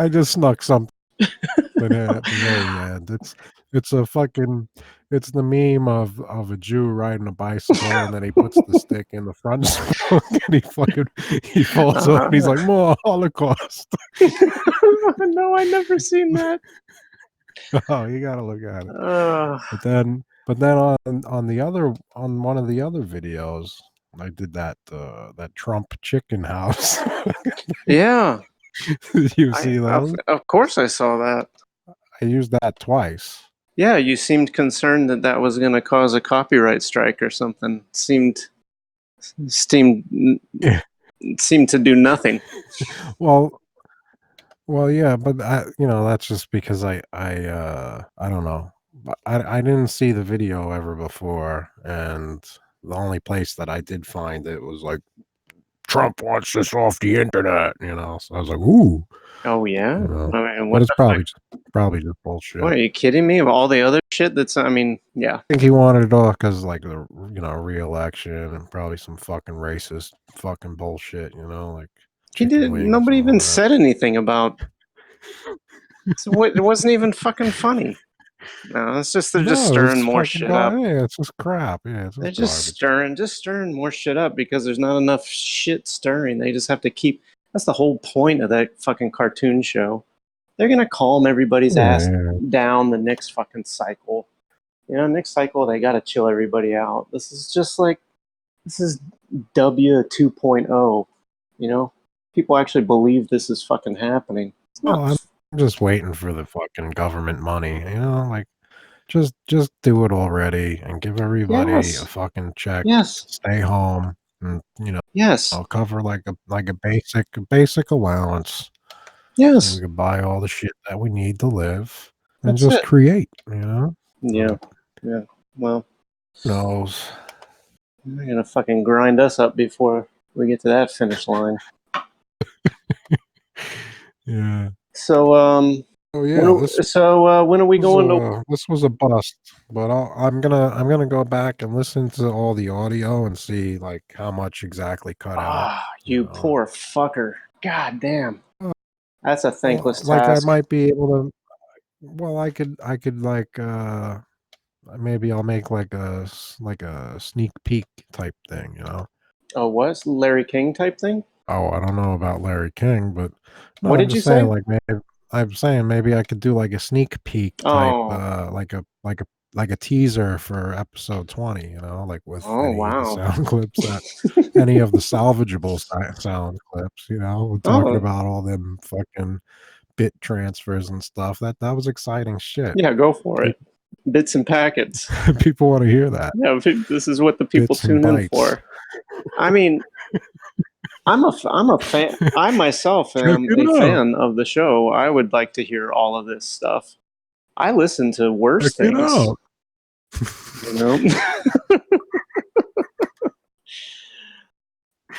just snuck something at the very end. It's the meme of a Jew riding a bicycle, and then he puts the stick in the front spoke, and he falls up, and he's like, "More Holocaust." No, I never seen that. Oh, you gotta look at it. But then on one of the other videos, I did that Trump chicken house. Yeah. Did you see those? Of course I saw that. I used that twice. Yeah, you seemed concerned that was going to cause a copyright strike or something. Seemed to do nothing. Well, yeah, but that's just because I don't know. I didn't see the video ever before, and the only place that I did find it was like Trump wants this off the internet, you know. So I was like, ooh, Oh yeah. you know. I mean, But what it's the probably just bullshit. What, are you kidding me? Of all the other shit that's, I mean, yeah. I think he wanted it off because like the re-election and probably some fucking racist fucking bullshit, you know, like He chicken did. wings Nobody and even all that. said anything about. So it wasn't even fucking funny. No, it's just they're just No, stirring it's more fucking shit up. yeah, it's just crap. Yeah, it's They're just garbage. just stirring more shit up because there's not enough shit stirring. They just have to keep. That's the whole point of that fucking cartoon show. They're gonna calm everybody's Yeah, ass yeah. down the next fucking cycle. You know, next cycle they gotta chill everybody out. This is just like this is W 2.0. You know, people actually believe this is fucking happening. It's Oh, not. I'm just waiting for the fucking government money, you know, like just do it already and give everybody a Yes, fucking check yes, to stay home and, you know, yes, cover like a basic allowance so we yes. can buy all the shit that we need to live and That's just it. create, you know? Yeah, But yeah. Well, who knows? they're gonna fucking grind us up before we get to that finish line. Yeah. So, Oh yeah, when are we going to? this was a bust, but I'm gonna go back and listen to all the audio and see like how much exactly cut out, Ah, you you know. poor fucker. God damn. Uh, That's a thankless like I task. might be able to well I could like maybe I'll make like like a sneak peek type thing, you know. Oh, what? Larry King type thing? Oh, I don't know about Larry King, but no, What I'm did you just saying say? like maybe I'm saying maybe I could do like a sneak peek type, Oh, like a teaser for episode 20, you know, like with oh, any of the wow. sound clips that any of the salvageable sound clips, you know, we're talking Oh, about all them fucking bit transfers and stuff. That was exciting shit. yeah, go for it. People, Bits and packets. people want to hear that. Yeah, this is what the people Bits and tune in bytes. for. I mean, I'm a fan. I myself Check am it a out. fan of the show. I would like to hear all of this stuff. I listen to Check worse it things, out. you know.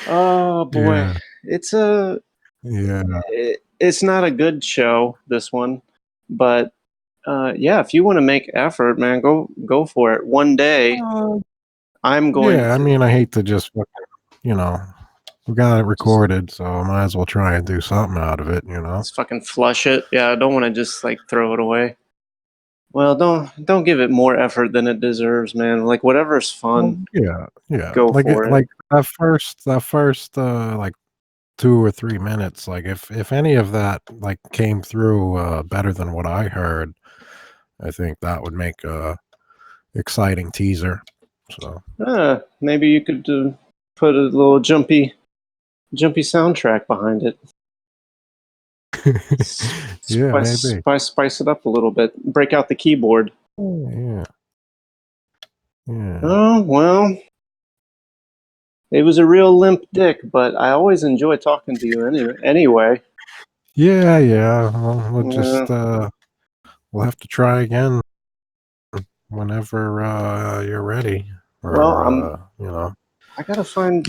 Oh boy, Yeah. it's a Yeah. it's not a good show, this one, but yeah, if you want to make effort, man, go for it. One day, Uh, I'm going yeah, I to mean, I hate to just fucking, you know, we got it just recorded, so I might as well try and do something out of it, you know? just fucking flush it. Yeah, I don't want to just like throw it away. Well, don't give it more effort than it deserves, man. Like whatever's Well, fun, yeah, yeah. go for it. Like that first like 2 or 3 minutes, like if any of that like came through better than what I heard, I think that would make a exciting teaser. So Maybe you could put a little jumpy soundtrack behind it. yeah, maybe. Spice it up a little bit. Break out the keyboard. Oh, yeah, yeah. Oh, well, it was a real limp dick, but I always enjoy talking to you anyway. Yeah, yeah. Well, Yeah. we'll have to try again whenever you're ready, Well, or you know. I gotta find.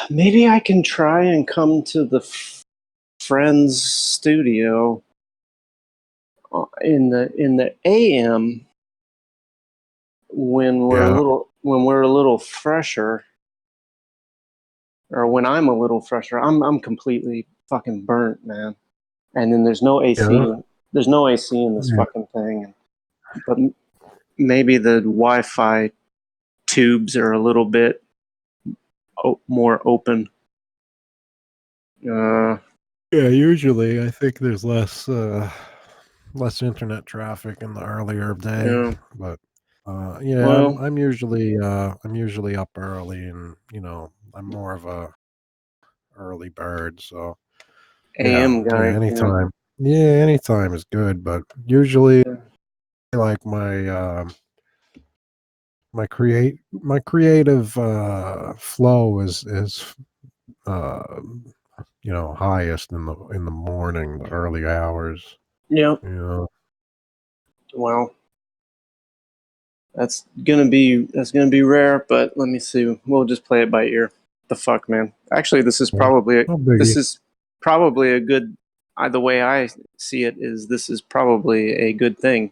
Maybe I can try and come to the friend's studio in the AM Yeah, when we're a little fresher, or when I'm a little fresher. I'm completely fucking burnt, man. And then there's no AC. yeah, There's no AC in this yeah. fucking thing. But maybe the Wi-Fi tubes are a little bit more open. Uh, Yeah, usually I think there's less internet traffic in the earlier day, yeah. but yeah, Well, I'm usually up early, and you know I'm more of a early bird, so AM yeah, guy. Yeah. anytime is good, but usually Yeah. like my creative flow is uh you know highest in the morning, the early hours, Yeah. you know. Well, That's gonna be rare, but let me see. We'll just play it by ear. The fuck, man. Actually, this is No biggie. probably a good. The way I see it is, this is probably a good thing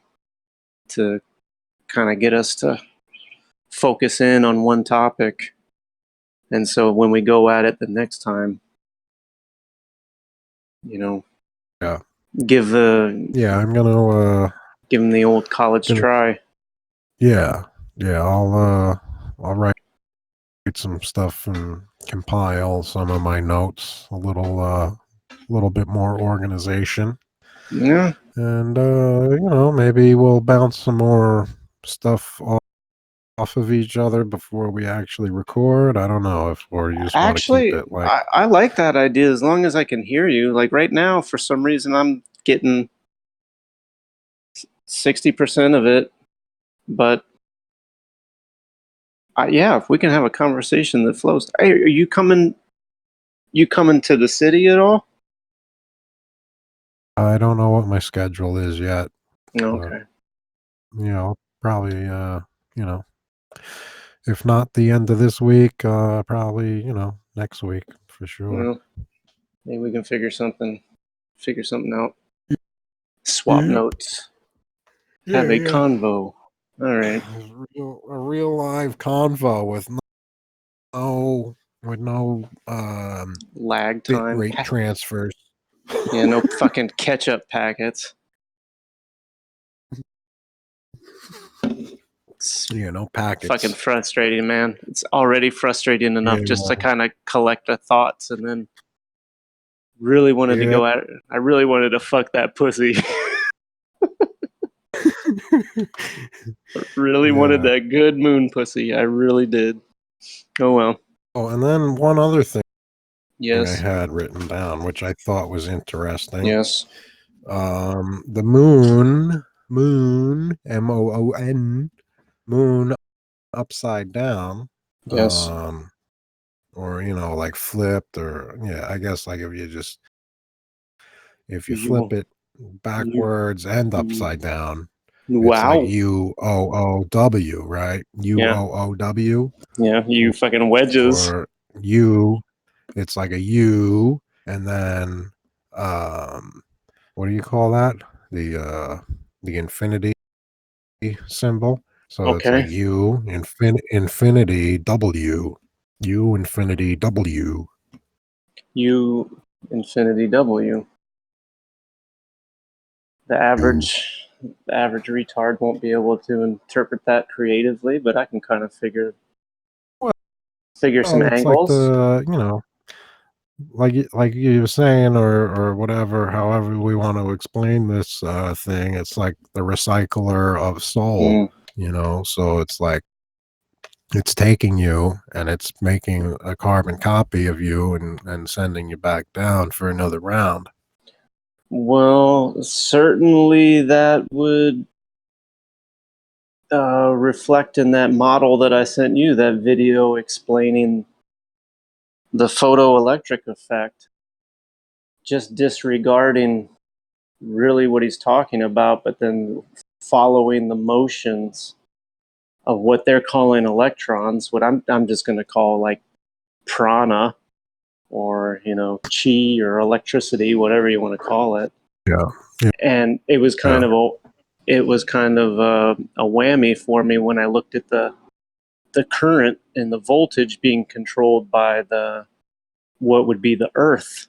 to kind of get us to focus in on one topic, and so when we go at it the next time, Yeah. give Yeah, I'm gonna them the old college gonna try. yeah. Yeah, I'll write some stuff and compile some of my notes, a little bit more organization. Yeah. And maybe we'll bounce some more stuff off of each other before we actually record. I don't know if or you just want to keep Actually, it like I like that idea as long as I can hear you. Like right now, for some reason, I'm getting 60% of it, but yeah, if we can have a conversation that flows. Hey, are you coming? You coming to the city at all? I don't know what my schedule is yet, but Okay. probably if not the end of this week, probably next week for sure. Well, maybe we can figure something out. Swap Yep. notes. Have Yeah, a yeah. convo. All right. A real live convo with no Lag bit time. rate transfers. Yeah, no fucking ketchup packets. It's No fucking packets. frustrating, man. It's already frustrating enough just to Yeah. kind of collect the thoughts, and then really wanted to Yeah. go at it. I really wanted to fuck that pussy. Really wanted Yeah. that good moon pussy. I really did. Oh well. Oh, and then one other thing I Yes. had written down, which I thought was interesting. Yes. The moon, moon, moon upside down, Yes. or like flipped, or yeah, I guess like if you flip You. it You. backwards and upside down, it's like Wow. UOOW, right? Yeah. UOOW, Yeah. You fucking wedges. or U, it's like a U, and then what do you call that? The infinity symbol. So it's like Okay. infinity W, U infinity W. You. Infinity W. The U. average. The average retard won't be able to interpret that creatively, but I can kind of figure some Well, it's like angles. like you were saying, or whatever, however we want to explain this thing. It's like the recycler of soul, Mm. so it's like it's taking you and it's making a carbon copy of you and sending you back down for another round. Well, certainly that would reflect in that model that I sent you, that video explaining the photoelectric effect, just disregarding really what he's talking about, but then following the motions of what they're calling electrons, what I'm just going to call like prana, or chi, or electricity, whatever you want to call it. Yeah. Yeah. And it was kind of a whammy for me when I looked at the current and the voltage being controlled by the what would be the earth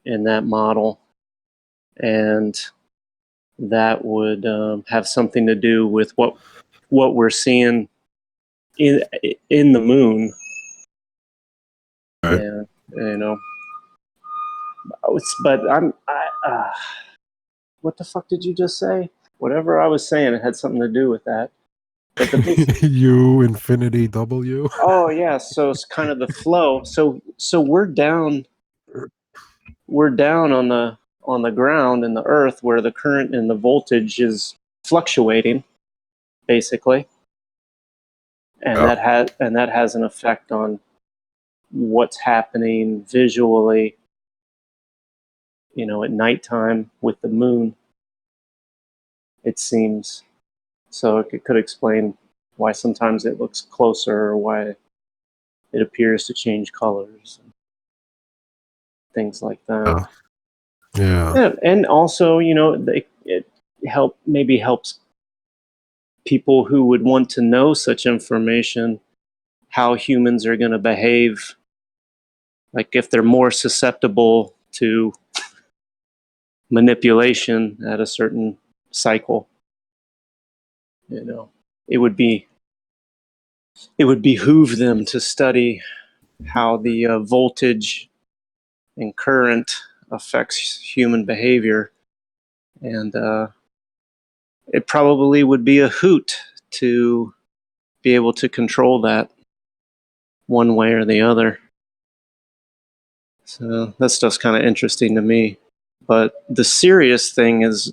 in that model, and that would have something to do with what we're seeing in the moon. Right. And but what the fuck did you just say? Whatever I was saying, it had something to do with that. But the big U infinity W. oh yeah, so it's kind of the flow. So we're down on the ground in the earth, where the current and the voltage is fluctuating, basically, and Yeah. that has an effect on what's happening visually, at nighttime with the moon, it seems. So it could explain why sometimes it looks closer, or why it appears to change colors, and things like that. Yeah. And also, it maybe helps people who would want to know such information, how humans are going to behave, like if they're more susceptible to manipulation at a certain cycle. It would behoove them to study how the voltage and current affects human behavior, and it probably would be a hoot to be able to control that one way or the other. So that stuff's kind of interesting to me. But the serious thing is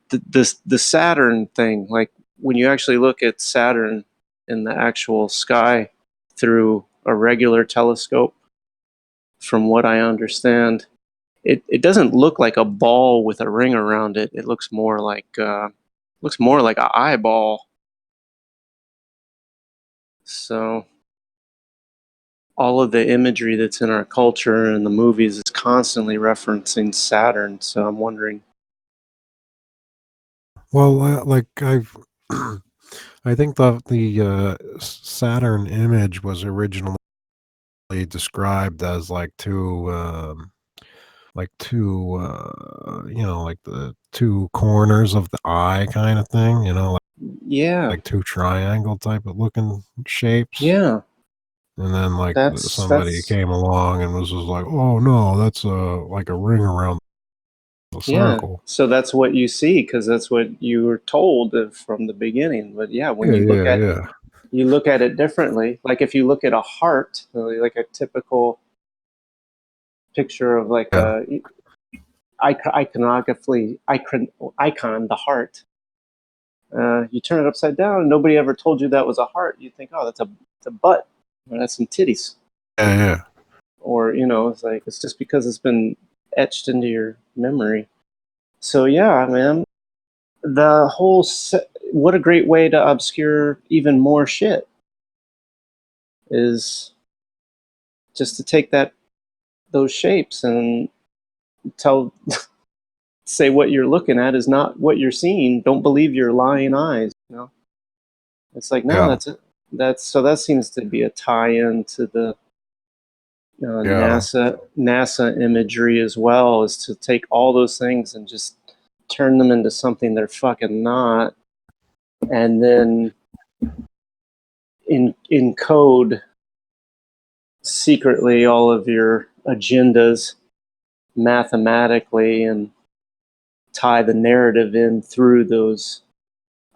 the Saturn thing. Like when you actually look at Saturn in the actual sky through a regular telescope, from what I understand, it doesn't look like a ball with a ring around it. It looks more like an eyeball. So all of the imagery that's in our culture and the movies is constantly referencing Saturn. So I'm wondering. Well, like I've, I think the Saturn image was originally described as like two, like the two corners of the eye kind of thing. Yeah, Like two triangle type of looking shapes. yeah, And then like somebody that's came along and was just like, "Oh no, that's like a ring around the yeah. circle." So that's what you see because that's what you were told from the beginning. But yeah, when Yeah, yeah, yeah, you look at it differently. Like if you look at a heart, like a typical picture of like yeah, a icon, the heart. You turn it upside down, and nobody ever told you that was a heart. You think, oh, that's a butt, or that's some titties, yeah, yeah. or it's like it's just because it's been etched into your memory. So yeah, man, what a great way to obscure even more shit is just to take those shapes and tell say what you're looking at is not what you're seeing. Don't believe your lying eyes. It's like no, Yeah. that's it. That seems to be a tie-in to the Yeah. NASA imagery as well, is to take all those things and just turn them into something they're fucking not, and then encode secretly all of your agendas mathematically and tie the narrative in through those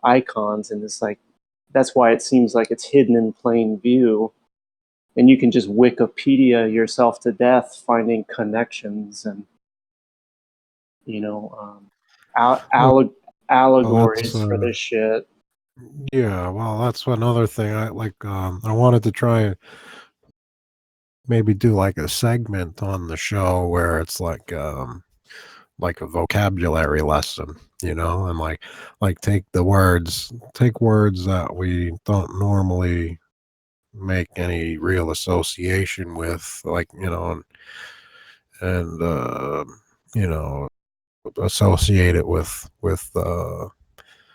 icons. And it's like that's why it seems like it's hidden in plain view, and you can just Wikipedia yourself to death finding connections and you know um, Well, that's allegories for this shit. yeah. Well, that's another thing. I like. I wanted to try and maybe do like a segment on the show where it's like a vocabulary lesson, and like take words that we don't normally make any real association with, like, and you know associate it with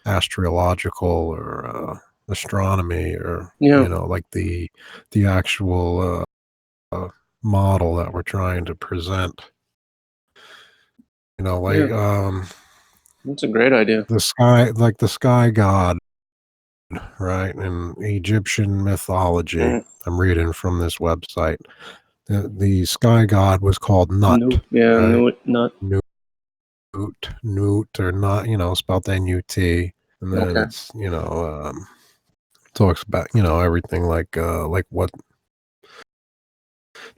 astrological or astronomy, or Yeah, like the actual model that we're trying to present, yeah, like that's a great idea. the sky god, right, in Egyptian mythology. Mm. I'm reading from this website. The sky god was called Nut, Yeah, right? Nut. Newt, or not, spelled N-U-T, and then Okay. it's, talks about, everything like what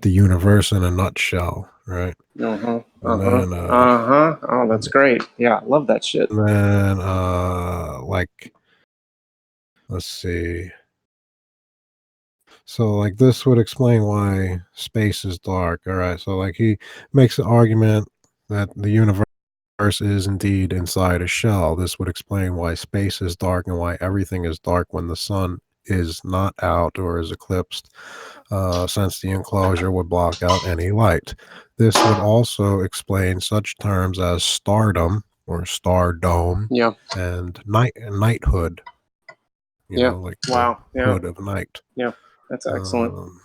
the universe in a nutshell, right? Uh-huh. And Uh-huh. then Uh-huh. Oh, that's great. Yeah, I love that shit. like, let's see. So like this would explain why space is dark. All right. So like he makes the argument that the universe is indeed inside a shell. This would explain why space is dark and why everything is dark when the sun is not out or is eclipsed, since the enclosure would block out any light. This would also explain such terms as stardom or stardome Yeah. and knighthood. You Yeah. know, like the Wow. Yeah. hood of night. Yeah. That's excellent. Um,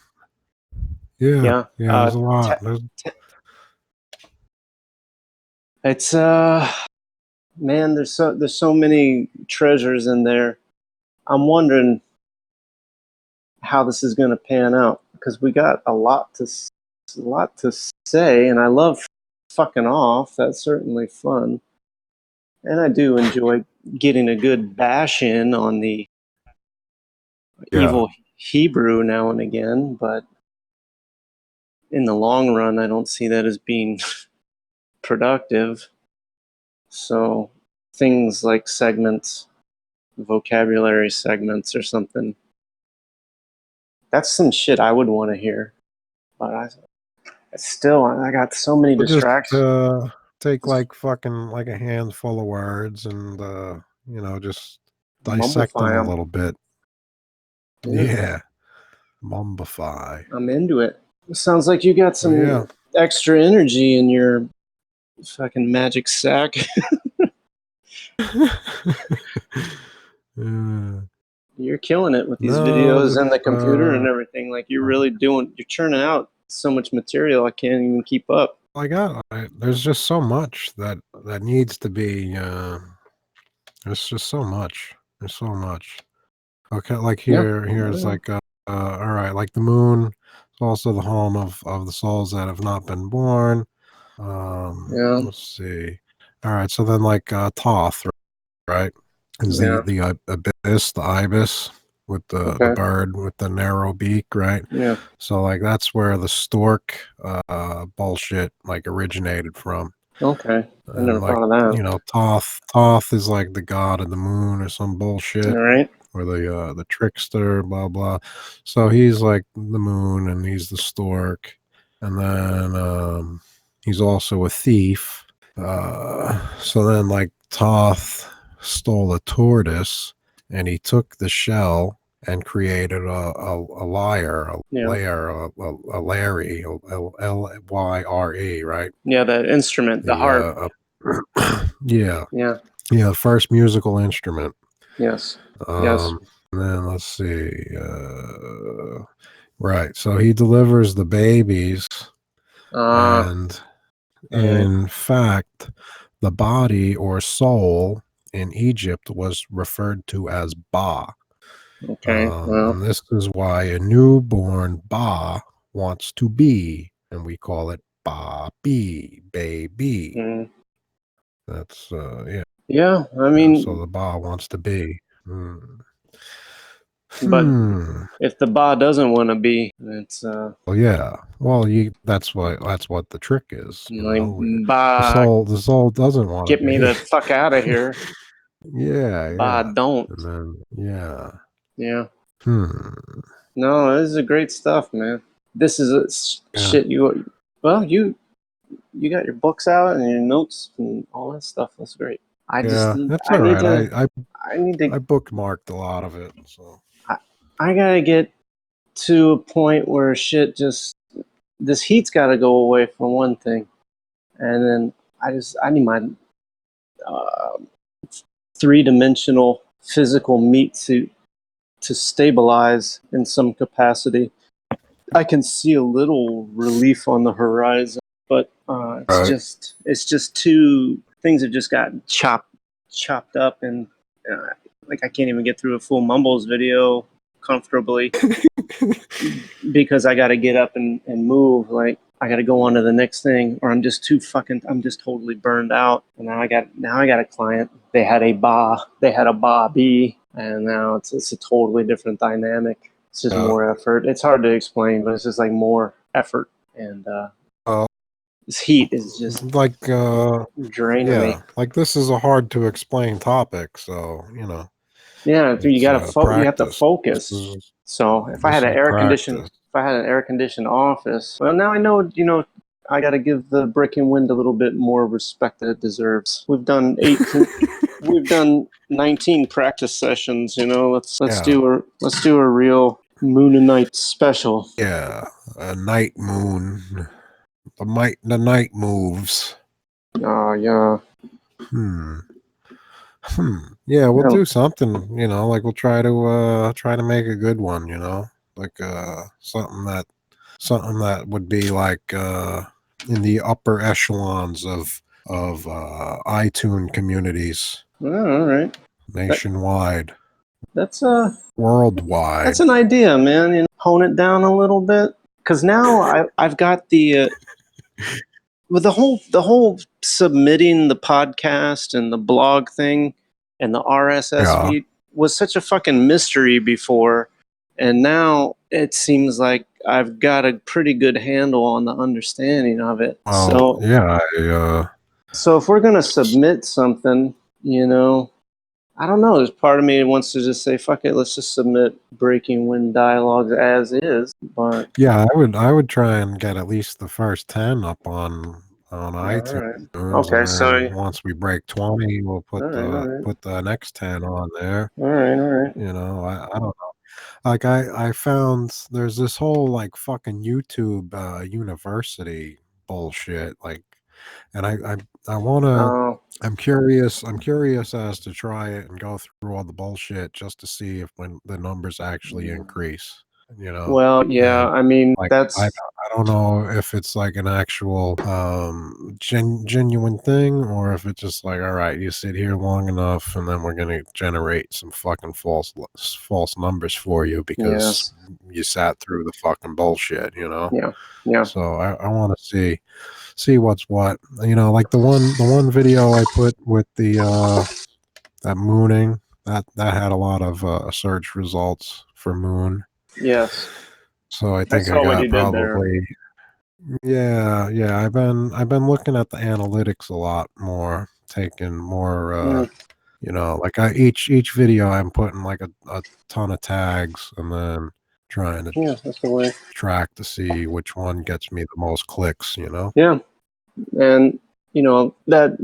yeah, Yeah. yeah. There's a lot. There's, It's man, there's so many treasures in there. I'm wondering how this is going to pan out because we got a lot to say, and I love fucking off. That's certainly fun, and I do enjoy getting a good bash in on the yeah. evil Hebrew now and again. But in the long run, I don't see that as being productive. So things like segments, vocabulary segments, or something. That's some shit I would want to hear, but I got so many We'll just distractions. take like fucking like a handful of words and just dissect them Mumblify a them. little bit. Yeah, Yeah, mumbify. I'm into it. It sounds like you got So yeah. some extra energy in your fucking magic sack. Yeah. You're killing it with these No, videos and just the computer and everything. Like you're churning out so much material. I can't even keep up. there's just so much that needs to be. There's just so much. There's so much. Okay, like Yeah. here's Yeah. like all right, like the moon is also the home of the souls that have not been born. Yeah. Let's see. All right, so then like Thoth, right? Is Yeah. the abyss, the ibis with the Okay. bird with the narrow beak, right? Yeah. So like that's where the stork bullshit like originated from. Okay. I never And like, thought of that. Thoth is like the god of the moon or some All bullshit, right. or the trickster, blah blah. So he's like the moon and he's the stork. And then he's also a thief. So then like Thoth stole a tortoise and he took the shell and created a lyre, a Yeah. layer, a Larry, Lyre, right? Yeah. That instrument, the harp. Yeah, Yeah. yeah, first musical instrument. Yes. Yes. Um, and then let's see. Right, so he delivers the babies, and All right. in fact, the body or soul in Egypt was referred to as Ba. Okay. Well. And this is why a newborn Ba wants to be, and we call it Ba Be, baby. Mm. That's yeah. Yeah. I So mean, the Ba wants to be. Hmm. but Hmm. if the ba doesn't want to be, it's Well, yeah. Well, that's what the trick is. like The ba, soul doesn't want get to me be. the fuck out of here. Yeah, Ba yeah. don't. And then yeah. Yeah. Hmm. No, this is great stuff, man. This is Yeah. shit. You got your books out and your notes and all that stuff. That's great. Yeah. That's I all need right. to I I need to I bookmarked a lot of it. So I, I gotta get to a point where shit just this heat's got to go away for one thing, and then I need my uh, three-dimensional physical meat suit to stabilize in some capacity. I can see a little relief on the horizon, but right. it's just too things have just gotten chopped up, and like I can't even get through a full Mumbles video comfortably because I got to get up and move. Like I got to go on to the next thing, or I'm just totally burned out. And now I got a client. They had a ba B, and now it's a totally different dynamic. It's just Yeah. more effort. It's hard to explain, but it's just like more effort, and Uh, this heat is just like draining me. yeah. Like this is a hard to explain topic, so Yeah, you it's you have to practice. focus. So This is practice. if I had an air conditioned office, well, now I know, I got to give the brick and wind a little bit more respect that it deserves. We've done we've done 19 practice sessions. You know, let's Yeah. do a real Moon and Night special. Yeah, a night moon. The night moves. Oh yeah. Hmm. Yeah, we'll Yeah. do something, like we'll try to make a good one, like something that would be like in the upper echelons of iTunes communities Oh, all right. nationwide, That's worldwide. an idea, man. You know, hone it down a little bit, because now I've got the with the whole submitting the podcast and the blog thing and the RSS Yeah. feed was such a fucking mystery before, and now it seems like I've got a pretty good handle on the understanding of it. Well, yeah, So if we're gonna submit something, you know, I don't know. There's part of me that wants to just say, "Fuck it, let's just submit Breaking Wind dialogues as is." But yeah, I would try and get at least the first 10 up on all iTunes, right, and okay. then once we break 20, we'll All put right, all the right, put the next 10 on there. all right, all right. I don't know. Like I found there's this whole like fucking YouTube university bullshit, like, and I wanna Oh, I'm curious as to try it and go through all the bullshit just to see if when the numbers actually increase, well, yeah. and I mean, like I that's I don't know if it's like an actual genuine thing, or if it's just like, all right, you sit here long enough and then we're gonna generate some fucking false numbers for you because yes, you sat through the fucking bullshit, yeah, yeah, so I want to see what's what, like the one video I put with the that mooning, that had a lot of search results for moon, yes. so I I think I saw what got you did there. probably. Yeah, I've been looking at the analytics a lot more, taking more Mm, like each video I'm putting like a ton of tags and then trying to yeah, that's the way. track to see which one gets me the most clicks. Yeah, and you know that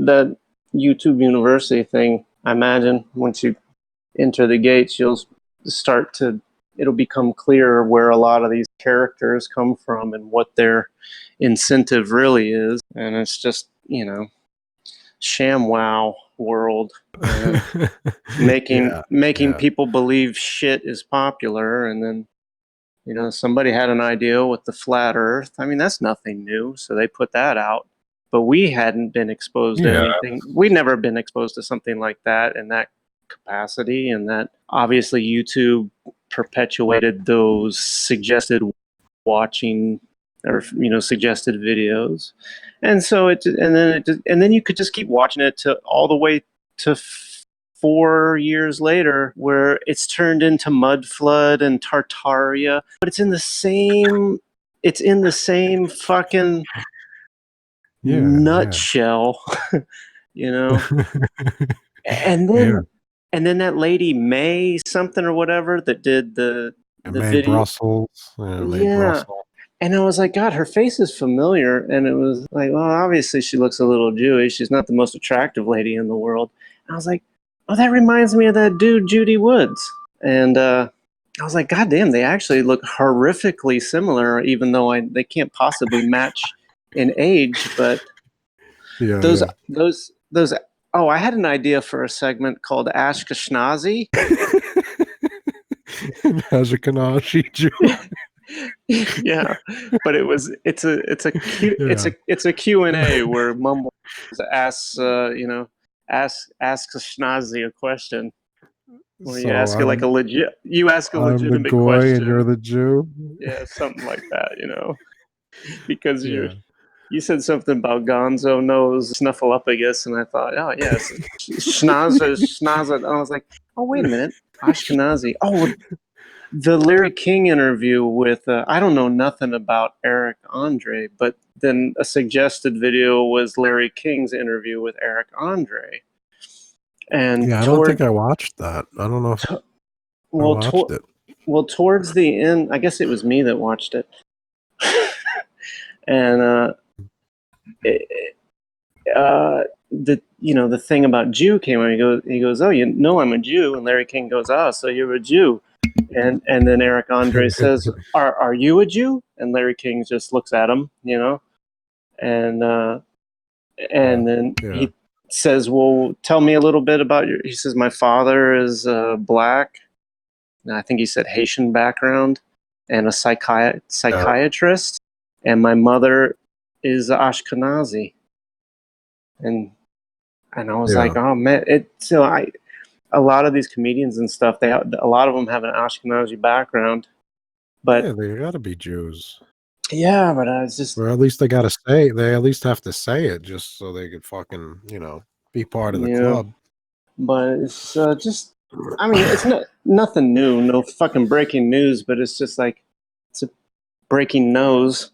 YouTube University thing. I imagine once you enter the gates, you'll start to. It'll become clear where a lot of these characters come from and what their incentive really is, and it's just ShamWow world, and making Yeah, making yeah. people believe shit is popular, and then somebody had an idea with the flat earth. I mean, that's nothing new, so they put that out, but we hadn't been exposed to Yeah, anything. We'd never been exposed to something like that in that capacity, and that obviously YouTube perpetuated those suggested watching, or suggested videos, and so and then you could just keep watching it to all the way to 4 years later, where it's turned into Mud Flood and Tartaria, but it's in the same fucking yeah. nutshell, you know. And Yeah. then that lady May something or whatever that did And the May video. Brussels. Yeah, May Yeah. Brussels. And I was like, God, her face is familiar. And it was like, well, obviously she looks a little Jewish. She's not the most attractive lady in the world. And I was like, oh, that reminds me of that dude, Judy Woods. And I was like, God damn, they actually look horrifically similar, even though they can't possibly match in age. But Yeah, those, yeah. those, oh, I had an idea for a segment called Ashkenazi. Ashkenazi Jew. Yeah, but Yeah. it's a Q&A where Mumbles asks asks Schnazi a question, where you So ask it like you ask a I'm the legitimate goy and you're question. the Jew. Yeah, something like that, because Yeah. you said something about Gonzo knows Snuffleupagus, and I thought, oh yes, Schnaza. I was like, oh wait a minute, Ashkenazi. Oh, the Larry King interview with I don't know nothing about Eric Andre, but then a suggested video was Larry King's interview with Eric Andre, and Yeah, I don't think I watched that. I don't know if to, I well, watched it. towards the end, I guess it was me that watched it, and it, the thing about Jew came out. He goes, oh, you know I'm a Jew, and Larry King goes, ah, so you're a Jew, and then Eric Andre says, are you a Jew? And Larry King just looks at him, and then Yeah. he says, well, tell me a little bit about he says, my father is black, and I think he said Haitian background, and a psychiatrist, and my mother is Ashkenazi. And I was like, oh man, a lot of these comedians and stuff, a lot of them have an Ashkenazi background, but Yeah, they gotta be Jews. yeah, but I was just, Or at least they at least have to say it just so they could fucking, be part of the yeah, club. but it's just, I mean, it's nothing new, no fucking breaking news, but it's just like, it's a breaking nose.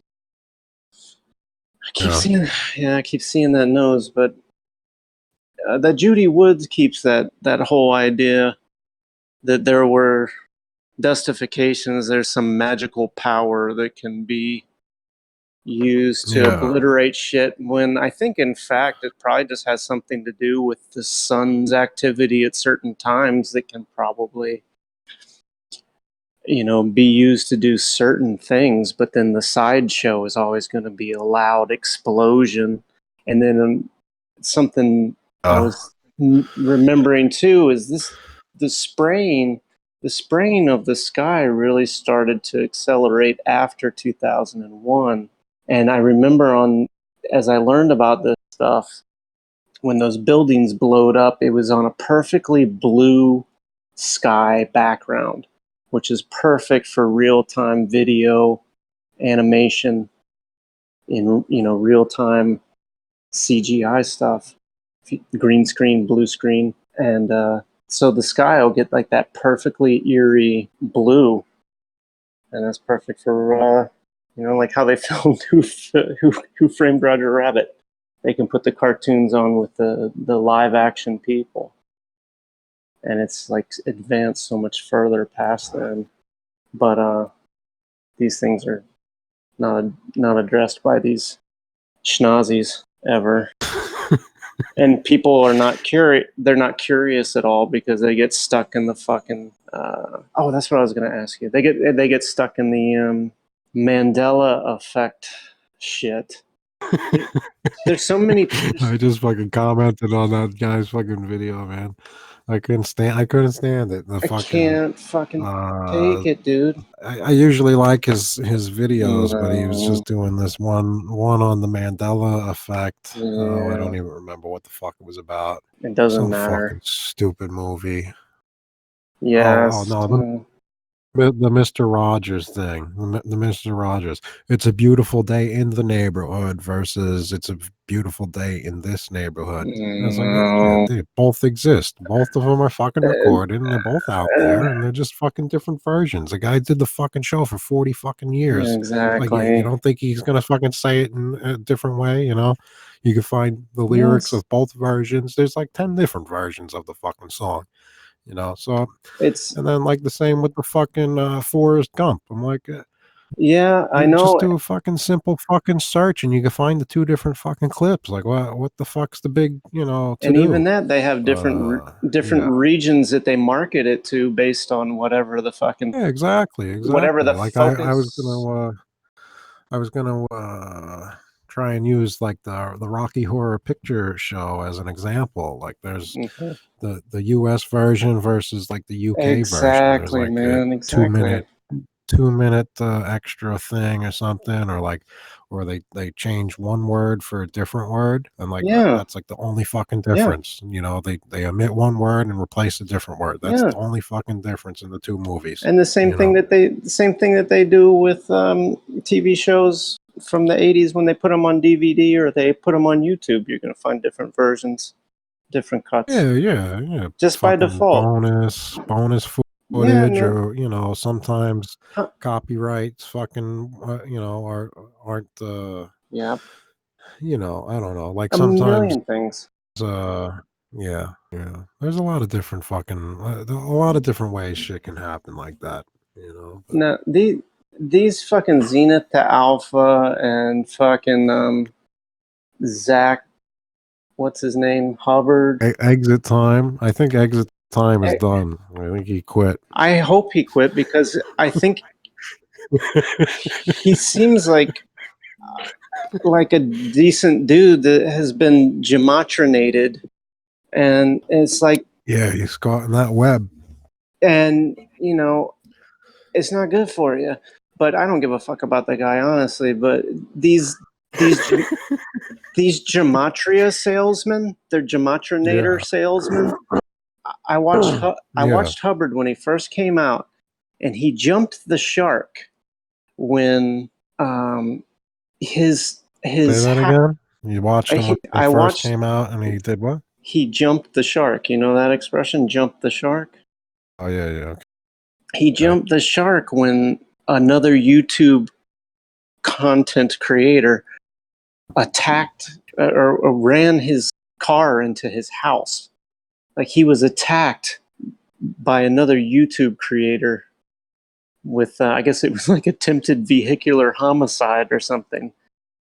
I keep seeing that nose, but that Judy Woods keeps that whole idea that there were dustifications, there's some magical power that can be used to Yeah. obliterate shit, when I think in fact it probably just has something to do with the sun's activity at certain times that can probably be used to do certain things, but then the sideshow is always going to be a loud explosion. And then something I was remembering too is the spraying of the sky really started to accelerate after 2001. And I remember as I learned about this stuff, when those buildings blowed up, it was on a perfectly blue sky background, which is perfect for real-time video animation in real-time CGI stuff, green screen, blue screen, and so the sky will get like that perfectly eerie blue, and that's perfect for like how they filmed Who Framed Roger Rabbit. They can put the cartoons on with the live action people, and it's like advanced so much further past then. But these things are not addressed by these schnazies ever. And people are not curious. They're not curious at all because they get stuck in the fucking. Oh, that's what I was going to ask you. They get stuck in the Mandela effect shit. There's so many. I just fucking commented on that guy's fucking video, man. I couldn't stand it. The I fucking can't fucking take it, dude. I usually like his videos, but he was No. just doing this one on the Mandela effect. Oh, I don't Yeah, even remember what the fuck it was about. it doesn't Some matter. fucking stupid movie. Oh Yes. no, the Mr. Rogers thing. The Mr. Rogers. It's a beautiful day in the neighborhood versus it's a beautiful day in this neighborhood. And I was like, yeah, No. they both exist. Both of them are fucking recorded and they're both out there and they're just fucking different versions. The guy did the fucking show for 40 fucking years. Like, you Exactly. don't think he's gonna fucking say it in a different way, You can find the lyrics Yes. of both versions. There's like 10 different versions of the fucking song, So It's and then, like, the same with the fucking, Forrest Gump. I'm like, yeah, I you just know. do a fucking simple fucking search, and you can find the 2 different fucking clips. Like, what the fuck's the big, to And even do? that, they have different Yeah. regions that they market it to based on whatever the fucking Yeah, exactly, whatever exactly. the Like, focus. I was gonna, try and use, like, the Rocky Horror Picture Show as an example. Like, there's Mhm. the US version versus, like, the UK version. There's, Exactly, like, a man. Exactly. 2-minute 2-minute extra thing or something, or like, or they change one word for a different word, and like Yeah. that's like the only fucking Yeah. difference. They omit one word and replace a different word. That's Yeah. the only fucking difference in the two movies. And the same thing that they do with TV shows from the 80s when they put them on DVD or they put them on YouTube. You're going to find different versions, different cuts, Yeah, yeah, yeah. just by Fucking default. bonus Yeah, footage, man. or sometimes Huh. copyrights fucking aren't Yeah, I don't know. Like a sometimes million things. Uh, yeah, yeah. There's a lot of different a lot of different ways shit can happen like that, but Now, these fucking Zenith to Alpha and fucking Zach what's his name? Hubbard. Exit Time. I think Exit Time is done. I think he quit. I hope he quit because I think he seems like a decent dude that has been gematrinated, and it's like, Yeah, he's caught in that web. and you know, it's not good for you. But I don't give a fuck about the guy, honestly. But these gematria salesmen, they're gematrinator salesmen. I watched Hubbard when he first came out, and he jumped the shark when his Say that again. You watched him when he first came out, and he did what? He jumped the shark. You know that expression, jump the shark? Oh yeah, yeah. Okay. He jumped the shark when another YouTube content creator attacked or ran his car into his house. Like, he was attacked by another YouTube creator with, I guess it was like attempted vehicular homicide or something.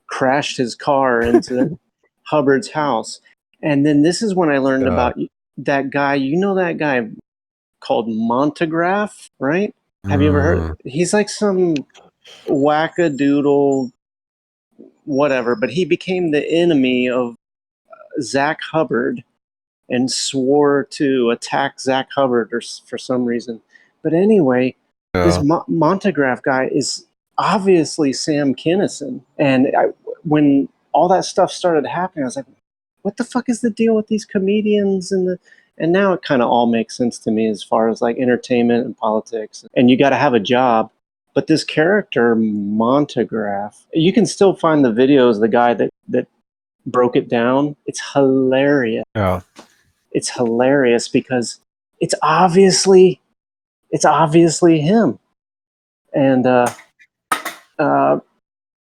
Crashed his car into Hubbard's house. And then this is when I learned about that guy. You know that guy called Montegraph, right? Have you ever heard? He's like some wackadoodle whatever, but he became the enemy of Zach Hubbard and swore to attack Zach Hubbard for some reason. But anyway, this Montegraph guy is obviously Sam Kinison. And when all that stuff started happening, I was like, what the fuck is the deal with these comedians? And now it kind of all makes sense to me as far as like entertainment and politics. And you got to have a job. But this character, Montegraph, you can still find the videos, the guy that broke it down. It's hilarious. Yeah. It's hilarious because it's obviously him. And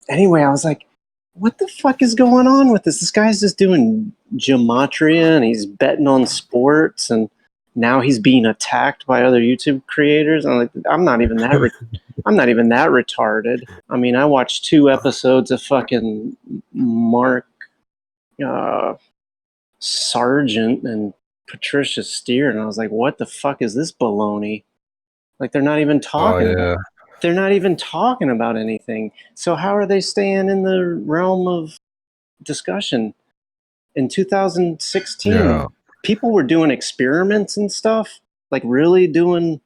anyway, I was like, what the fuck is going on with this? This guy's just doing gematria and he's betting on sports, and now he's being attacked by other YouTube creators. I'm like, I'm not even that retarded. I mean, I watched 2 episodes of fucking Mark Sargent and Patricia Steer, and I was like, what the fuck is this baloney? Like, they're not even talking about. They're not even talking about anything. So how are they staying in the realm of discussion? In 2016, people were doing experiments and stuff, like really doing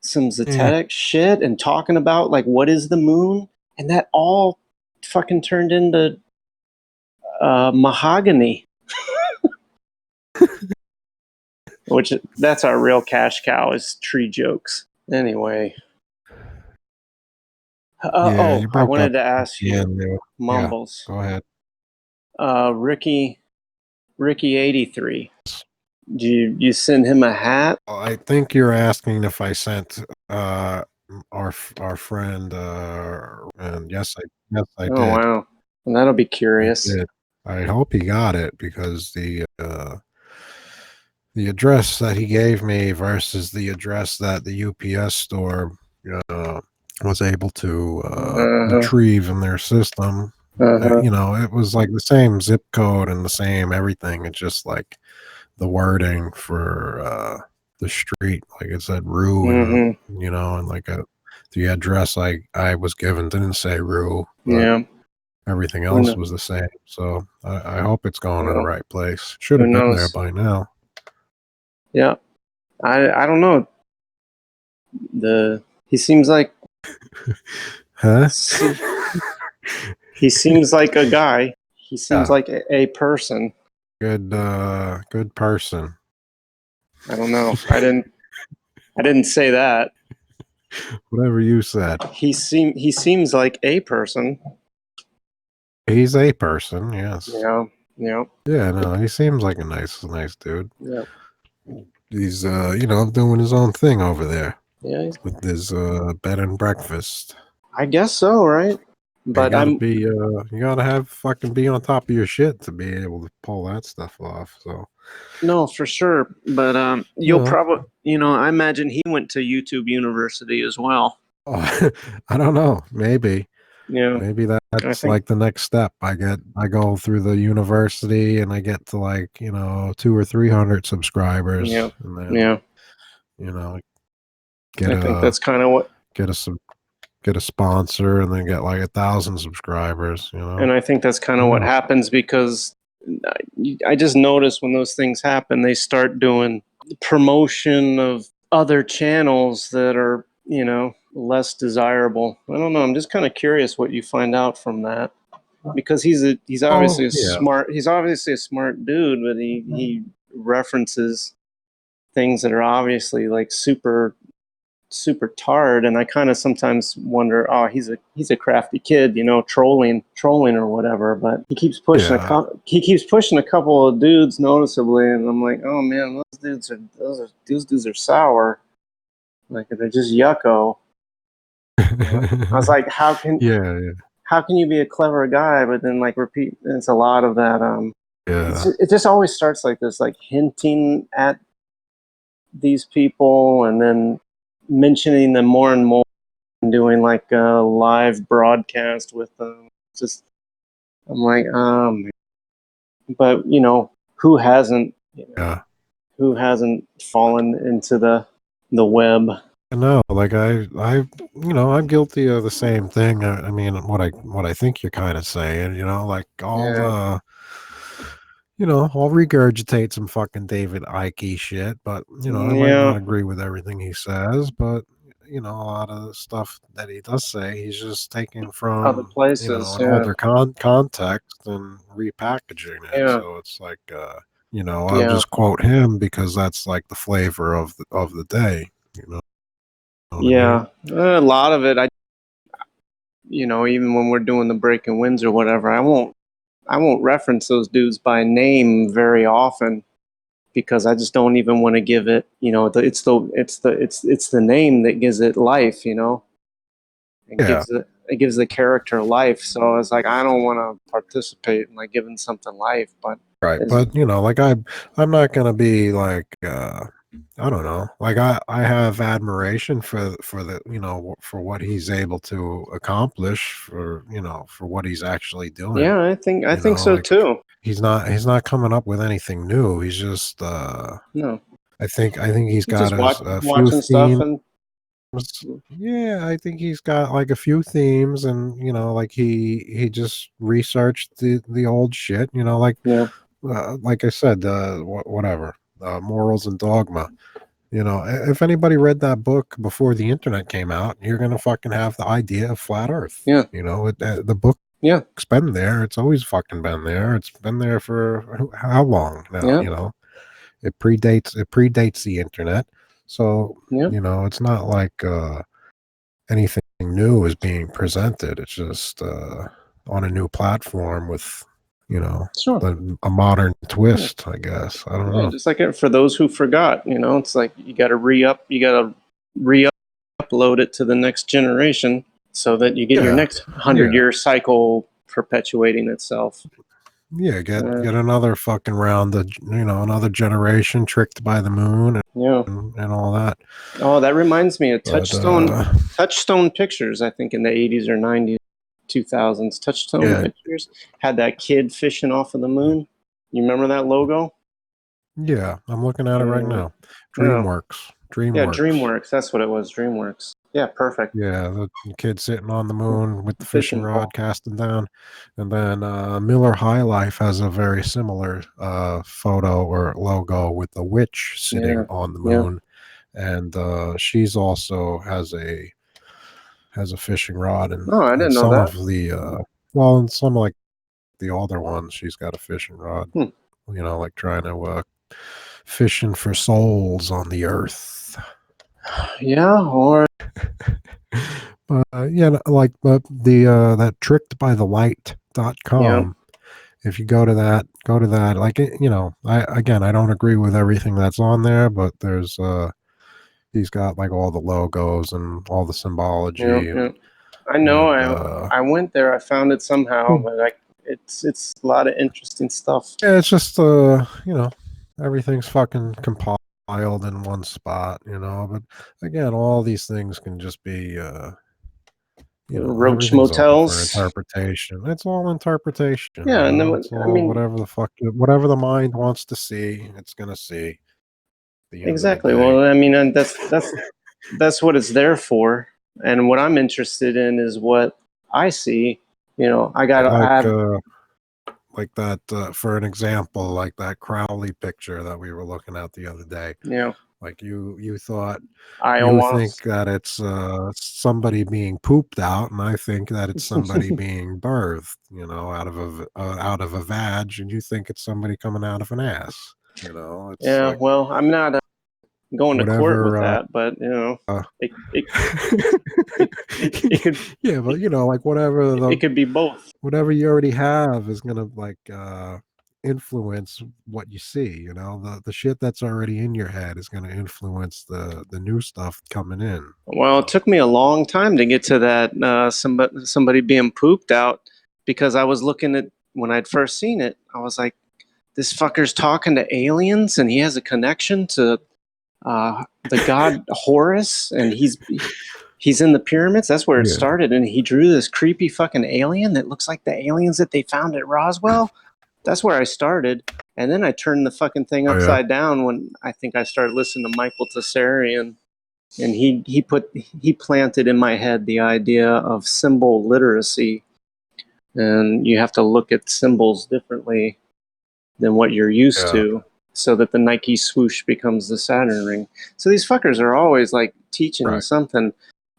some zetetic shit and talking about like, what is the moon? And that all fucking turned into mahogany. Which, that's our real cash cow, is tree jokes. Anyway. I wanted to ask you, Mumbles. Go ahead. Ricky 83. Do you send him a hat? I think you're asking if I sent our friend, and yes, I did. Oh wow, and that'll be curious. I hope he got it, because the address that he gave me versus the address that the UPS store was able to retrieve in their system. You know, it was like the same zip code and the same everything. It's just like the wording for the street, like it said Rue, and, you know, and like the address I was given didn't say Rue, but everything else was the same. So I hope it's going to the right place. Should have been there by now. Yeah, I don't know. He seems like he seems like a guy. He seems like a person. Good person. I don't know. I didn't say that. Whatever you said. He seems like a person. He's a person, yes. Yeah. Yeah, no, he seems like a nice dude. Yeah. He's you know, doing his own thing over there. Yeah. With his bed and breakfast. I guess so, right? But you gotta have fucking be on top of your shit to be able to pull that stuff off. So no, for sure. But you'll probably, you know, I imagine he went to YouTube University as well. Oh, I don't know, maybe. Yeah. Maybe I that's think. like the next step. I go through the university and I get to like, 200 or 300 subscribers, Yeah. and then, Yeah. you know, get I think a that's kind of what. get a sub get a sponsor and then get like 1,000 subscribers. And I think that's kind Who of what knows? happens because I just notice when those things happen, they start doing promotion of other channels that are, less desirable. I don't know. I'm just kind of curious what you find out from that because Oh, yeah. he's obviously a smart dude, but he references things that are obviously like super tard, and I kind of sometimes wonder, oh, he's a crafty kid, trolling or whatever. But Yeah. he keeps pushing a couple of dudes noticeably, and I'm like, oh man, those dudes are sour, like they're just yucko. I was like, Yeah, yeah, how can you be a clever guy, but then like repeat? It's a lot of that. yeah. It just always starts like this, like hinting at these people, and then mentioning them more and more doing like a live broadcast with them. Just I'm like, but who hasn't? Yeah. Who hasn't fallen into the web? I know, like I'm guilty of the same thing. I mean, what I think you're kind of saying, like Yeah, I'll regurgitate some fucking David Icke shit, but I might yeah, not agree with everything he says, but a lot of the stuff that he does say, he's just taking other from, places. an Yeah, older context and repackaging it. yeah, So it's like, I'll yeah, just quote him because that's like the flavor of the day. You know what I mean? yeah. A lot of it, even when we're doing the breaking winds or whatever, I won't reference those dudes by name very often because I just don't even want to give it. It's the name that gives it life. It Yeah. gives the character life. So it's like I don't want to participate in like giving something life, but Right, as but like I'm not gonna be like I don't know, like I have admiration for the for what he's able to accomplish for what he's actually doing. yeah, I think so Like too. he's not coming up with anything new. He's just No, I think he's he's got just a few watching stuff themes. and Yeah, I think he's got like a few themes, and like he just researched the old shit. yeah, Like I said, whatever, morals and dogma. If anybody read that book before the internet came out, you're gonna fucking have the idea of flat Earth. yeah, The book's yeah, been there. It's always fucking been there. It's been there for how long now? yeah, It predates the internet, so yeah. it's not like anything new is being presented. It's just on a new platform with you know Sure. a modern Yeah. twist, I guess. I don't Yeah, know. just like it for those who forgot, it's like you got to re-upload it to the next generation so that you get your Yeah, next yeah, 100-year cycle perpetuating itself. yeah. Get Uh, get another fucking round of another generation tricked by the moon yeah. and all that. Oh, that reminds me of But Touchstone Pictures, I think in the 80s or 90s, 2000s. Touchstone yeah, Pictures had that kid fishing off of the moon. You remember that logo? yeah. I'm looking at it right Yeah. now. Yeah. DreamWorks, Yeah, DreamWorks. DreamWorks. That's what it was. DreamWorks. Yeah, perfect. Yeah, the kid sitting on the moon with the fishing Fishing rod pole. casting down. And then Miller High Life has a very similar photo or logo with a witch sitting Yeah. on the Yeah. moon. And she's also has a fishing rod, and Oh, I and didn't know some that. of the well, and some like the older ones, she's got a fishing rod. Hmm. Like trying to fishing for souls on the earth. Yeah, or But yeah, like but the that yeah, trickedbythelight.com. If you go to that, like I don't agree with everything that's on there, but there's he's got like all the logos and all the yeah, symbology yeah. and I know. and I went there. I found it somehow, but it's a lot of interesting stuff. yeah, it's just everything's fucking compiled in one spot, but again, all these things can just be Roach everything's open for motels. interpretation. It's all interpretation, Yeah, and then It's I all mean, whatever the mind wants to see, it's gonna see at the end of the exactly. day. Well, I mean, and that's what it's there for. And what I'm interested in is what I see. I Like, have, like that, for an example, like that Crowley picture that we were looking at the other day. you know, Like you thought you think ayahuasca. that it's, somebody being pooped out, and I think that it's somebody being birthed, out of a vag, and you think it's somebody coming out of an ass. It's Yeah, like well, I'm not going to court with whatever, that, but uh it it it could yeah, but, like it could be both. whatever you already have is gonna, like, influence what you see, the shit that's already in your head is gonna influence the new stuff coming in, Well, it took me a long time to get to that somebody being pooped out, because I was looking at, when I'd first seen it, I was like, this fucker's talking to aliens and he has a connection to the god Horus, and he's in the pyramids. That's where it Yeah. started, and he drew this creepy fucking alien that looks like the aliens that they found at Roswell. That's where I started, and then I turned the fucking thing Oh, yeah. upside down when I think I started listening to Michael Tessarian, and he planted in my head the idea of symbol literacy, and you have to look at symbols differently than what you're used Yeah. to, so that the Nike swoosh becomes the Saturn ring. So these fuckers are always like teaching you Right. something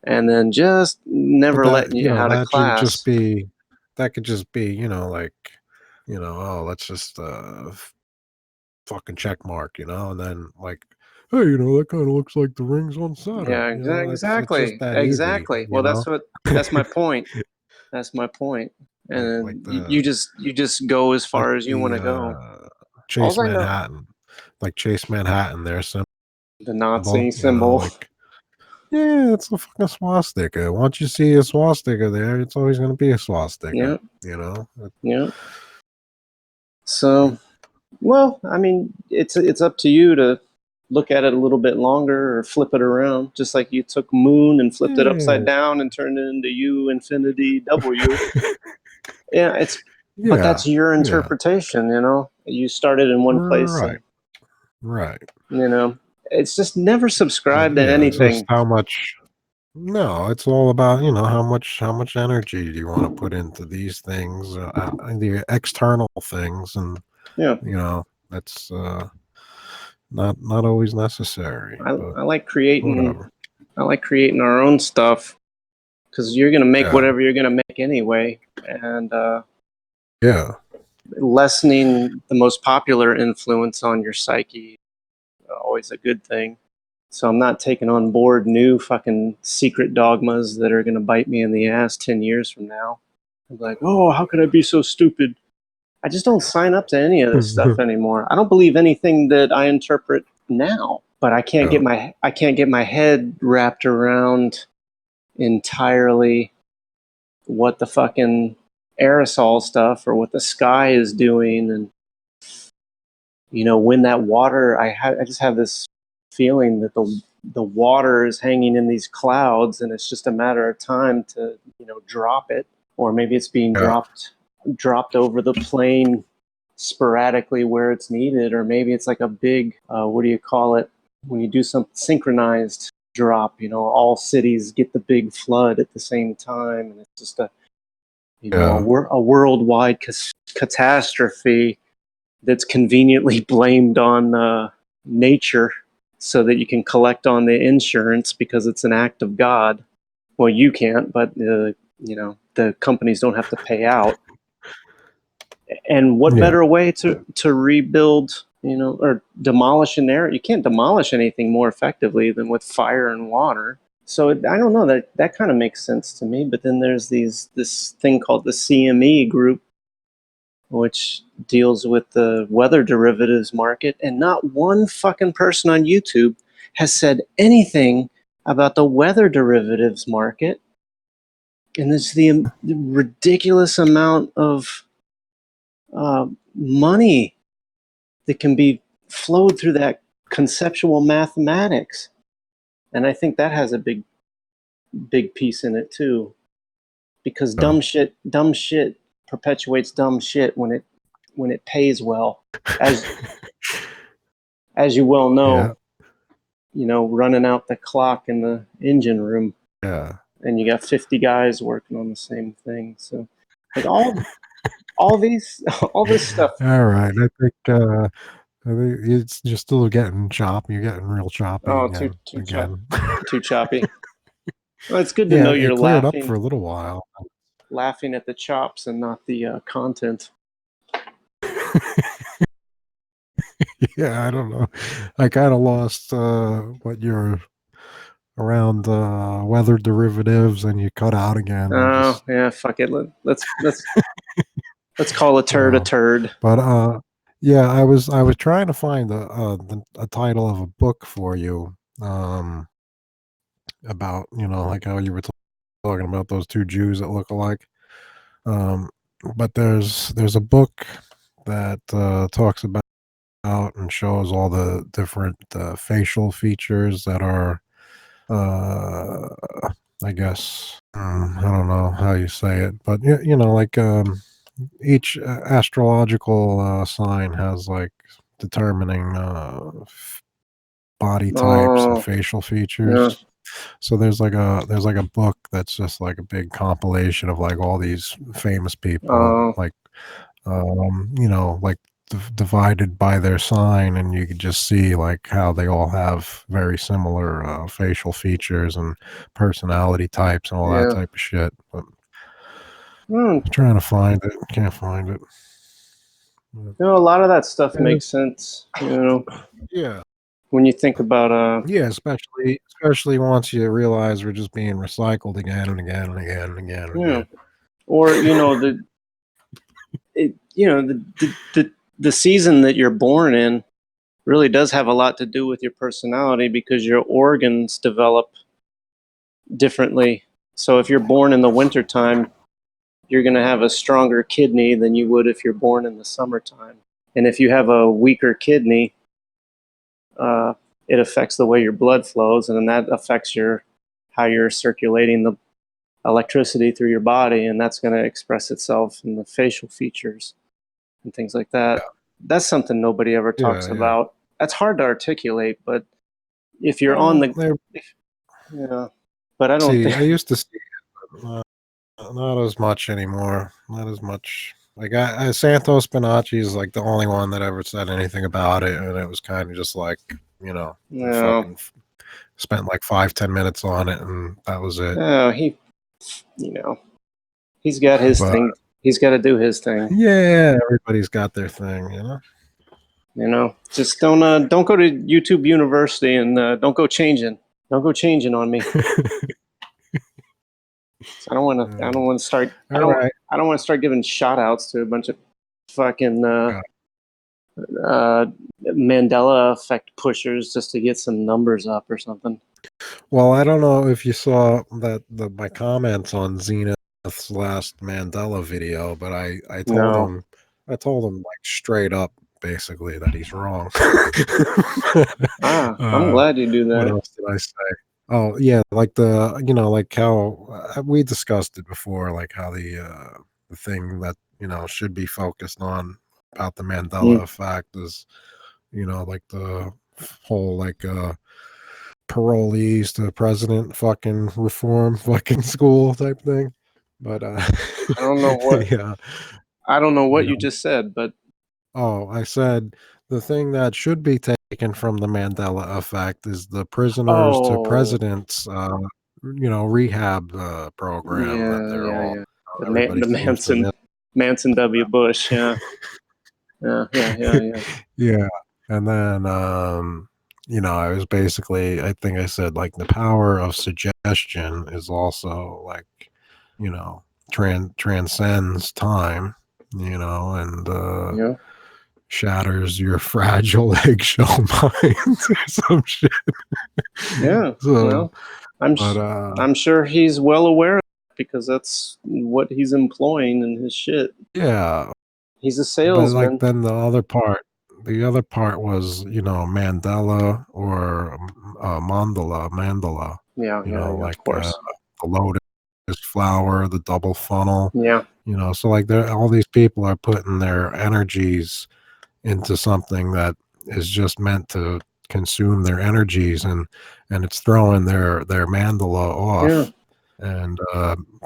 and then just But never letting you out of class. that could just be, like, "Oh, let's just, fucking check mark," and then, like, "Hey, that kinda looks like the rings on Saturn," Yeah, it's just exactly. that easy, Exactly. Well, that's my point. That's my point. like And you just go as like far as you want the, to go. Chase All I know, Manhattan Chase Manhattan, their the Nazi symbol, symbol. like, yeah, it's a fucking swastika. Once you see a swastika there, it's always gonna be a swastika, Yeah, you know? yeah. So, well, I mean, it's up to you to look at it a little bit longer or flip it around, just like you took moon and flipped it upside Yeah. down and turned it into U infinity W. Yeah, but Yeah. that's your Yeah. interpretation. You started in one place, Right. and Right. it's just never But, subscribe to yeah, it's just anything. how much no, it's all about, how much energy do you wanna put into these things, the external things, and, Yeah, that's, not always necessary, I, but I like creating. whatever. I like creating our own stuff, because you're gonna make Yeah. whatever you're gonna make anyway, and Yeah. lessening the most popular influence on your psyche, always a good thing. So I'm not taking on board new fucking secret dogmas that are going to bite me in the ass 10 years from now. I'm like, oh, how could I be so stupid? I just don't sign up to any of this stuff anymore. I don't believe anything that I interpret now, but Yeah. I can't get my head wrapped around entirely what the fucking aerosol stuff or what the sky is doing. And when that water, I just have this feeling that the water is hanging in these clouds, and it's just a matter of time to drop it, or maybe it's being Yeah. dropped over the plane sporadically where it's needed, or maybe it's like a big what do you call it when you do some synchronized drop? All cities get the big flood at the same time, and it's just Yeah. a worldwide catastrophe that's conveniently blamed on nature, so that you can collect on the insurance because it's an act of God. Well, you can't, but the companies don't have to pay out. And what Yeah. better way to rebuild, or demolish an area? You can't demolish anything more effectively than with fire and water. So I don't know, that kind of makes sense to me. But then there's this thing called the CME group, which deals with the weather derivatives market, and not one fucking person on YouTube has said anything about the weather derivatives market. And it's the ridiculous amount of money that can be flowed through that conceptual mathematics. And I think that has a big piece in it too. because No. dumb shit perpetuates dumb shit when it pays well, as you well Yeah. know. Running out the clock in the engine room, Yeah. and you got 50 guys working on the same thing. So, like all these all this stuff. All right. I think you're still getting choppy. You're getting real choppy Oh, again. too choppy. Well, it's good to know Yeah, you're it cleared up for a little while. laughing at the chops and not the content. Yeah, I don't know. I kind of lost what you're around weather derivatives, and you cut out again. I Oh just yeah, fuck it. Let's call a you turd a know, turd. but yeah, I was trying to find a title of a book for you about like how you were talking about those two Jews that look alike. Um, but there's a book that talks about and shows all the different facial features that are, uh, I guess, I don't know how you say it, but like each astrological sign has like determining body types and Oh facial yeah. features. So there's like a book that's just like a big compilation of like all these famous people, Oh like like divided by their sign, and you could just see like how they all have very similar facial features and personality types and all that yeah. type of shit. But Hmm. I'm trying to find it, can't find it. But, A lot of that stuff uh, makes sense. yeah, When you think about yeah, especially once you realize we're just being recycled again and again and again and again and yeah, again. or the season that you're born in really does have a lot to do with your personality, because your organs develop differently. So if you're born in the wintertime, you're going to have a stronger kidney than you would if you're born in the summertime. And if you have a weaker kidney, uh, it affects the way your blood flows, and then that affects how you're circulating the electricity through your body, and that's going to express itself in the facial features and things like that. That's something nobody ever Yeah, talks yeah. about. That's hard to articulate, but if you're on Well, the, yeah, but I don't see, think, I used to see it, but not as much anymore. Not as much. Like Santos Bonacci is like the only one that ever said anything about it, and it was kind of just like I no, fucking spent like 5-10 minutes on it, and that was it. no, you know, he's got his But thing. He's got to do his thing. yeah, everybody's got their thing. Just don't go to YouTube University, and don't go changing. Don't go changing on me. So I don't want to. I don't want to start. All right. I don't want to start giving shout outs to a bunch of fucking Uh, Mandela effect pushers just to get some numbers up or something. well, I don't know if you saw that my comments on Zenith's last Mandela video, but No. I told him like straight up basically that he's wrong. I'm uh, glad you do what that. else did I say? Oh yeah, like like how we discussed it before, like how the thing that should be focused on about the Mandela Mm. effect is like the whole like parolees to president fucking reform fucking school type thing. But I don't know what yeah, I don't know what you you know. just said, but Oh, I said the thing that should be taken from the Mandela effect is the prisoners to oh presidents rehab program that yeah, they're yeah, all yeah. everybody The seems to miss. Manson W. Bush. Yeah, yeah, yeah, yeah, yeah. Yeah. And then I was basically, I think I said like the power of suggestion is also like, you know, transcends time, and Yeah, shatters your fragile eggshell mind or some shit. yeah. So, Well, I'm but sh- I'm sure he's well aware of it, because that's what he's employing in his shit. yeah, He's a but like salesman. then the other part was, Mandela or Mandala, Yeah, yeah, yeah. like Of course. the lotus. flower, the double funnel. Yeah. You know, so like all these people are putting their energies into something that is just meant to consume their energies, and it's throwing their mandala Yeah. off, and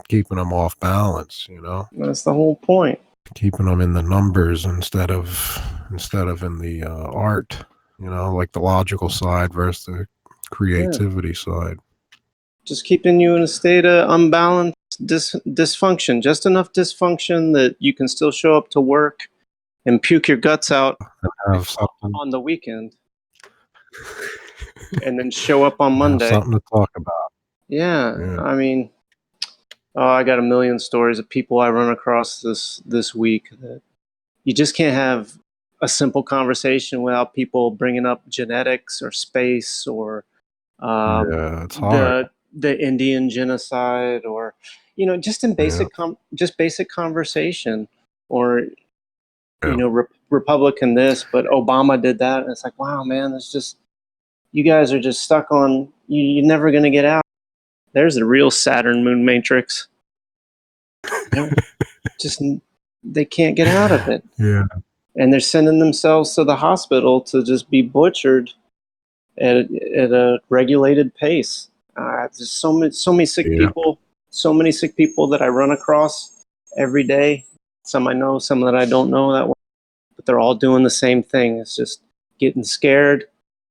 keeping them off balance, you know, That's the whole point. keeping them in the numbers instead of in the art, you know, like the logical side versus the Yeah. creativity side. Just keeping you in a state of unbalanced dysfunction, just enough dysfunction that you can still show up to work and puke your guts out Have something on the weekend and then show up on have Monday. something to talk about. Yeah. Yeah. I mean, oh, I got a million stories of people I run across this week that you just can't have a simple conversation without people bringing up genetics or space or Yeah, it's hard. the Indian genocide, or just in Yeah. basic conversation, or Yeah. Republican this, but Obama did that, and it's like, wow, man, it's just, you guys are just stuck on, you're never gonna get out. There's the real Saturn moon matrix. Just they can't get out of it, Yeah. and they're sending themselves to the hospital to just be butchered at a regulated pace. There's so many sick Yeah. people, so many sick people that I run across every day. Some I know, some that I don't know that well, but they're all doing the same thing. It's just getting scared,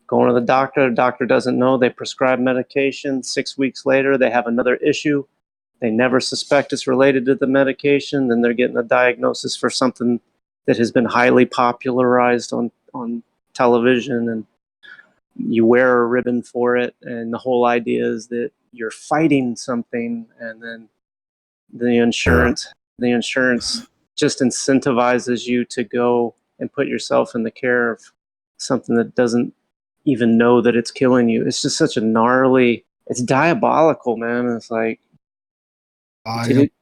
going to the doctor. The doctor doesn't know. They prescribe medication. 6 weeks later, they have another issue. They never suspect it's related to the medication. Then they're getting a diagnosis for something that has been highly popularized on television, and you wear a ribbon for it, and the whole idea is that you're fighting something, and then the Yeah. insurance just incentivizes you to go and put yourself in the care of something that doesn't even know that it's killing you. It's just such a gnarly, it's diabolical, man. It's like, did it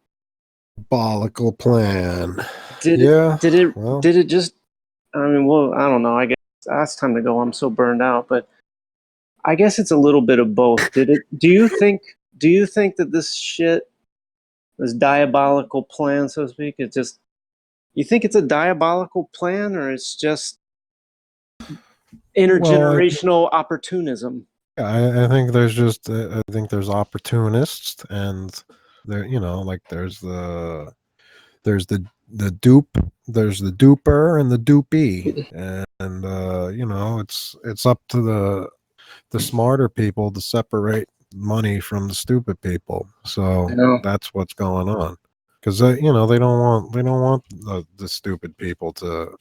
Diabolical plan. did it Yeah. did it Well, did it just, I mean, well, I don't know, I guess that's time to go. I'm so burned out, but I guess it's a little bit of both. Do you think that this shit, this diabolical plan, so to speak, it's just, you think it's a diabolical plan, or it's just well, intergenerational opportunism? I think there's just I think there's opportunists, and there, you know, like there's the dupe, there's the duper and the dupee, and you know, it's up to the smarter people to separate money from the stupid people. So I know. that's what's going on, because you know, they don't want the stupid people to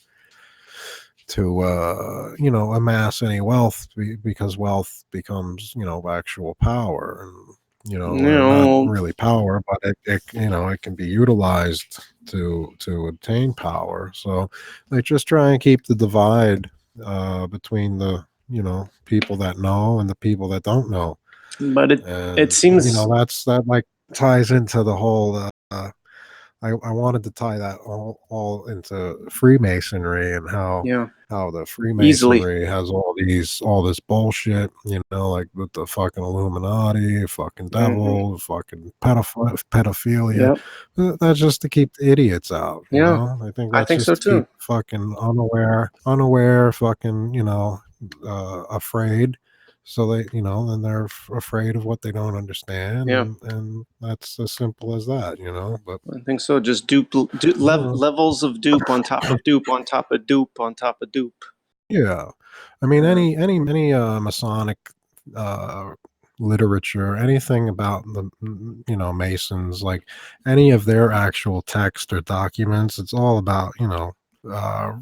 you know, amass any wealth, because wealth becomes, you know, actual power, and you know, You or not know, really power, but it you know, it can be utilized to obtain power. So they just try and keep the divide between the, you know, people that know and the people that don't know. but it And you seems, know, that like ties into the whole I wanted to tie that all into Freemasonry, and yeah, how the easily. Freemasonry has all this bullshit, you know, like with the fucking Illuminati, fucking Hmm. devil, fucking pedophilia. Yep. That's just to keep the idiots out, you Yeah, know. I think I that's think just so to keep too. fucking unaware, fucking, you know, afraid. So they, you know, then they're afraid of what they don't understand, Yeah, and that's as simple as that, you know. But I think so. Just uh, levels of dupe on top of dupe on top of dupe on top of dupe. yeah, I mean, Yeah. any Masonic uh, literature, anything about the you know, Masons, like any of their actual text or documents, it's all about, you know, uh,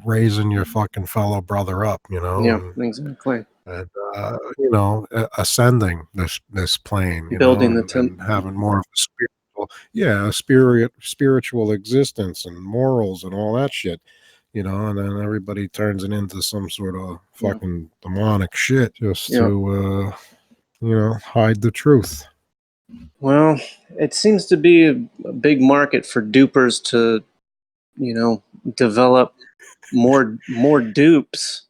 raising your fucking fellow brother up, you know, Yeah, exactly. and you know, ascending this plane, you know, Building the and having more of a spiritual, yeah, a spiritual existence and morals and all that shit, you know, and then everybody turns it into some sort of Yeah. fucking demonic shit just Yeah. to you know, hide the truth. Well, it seems to be a big market for dupers to, you know, develop more dupes.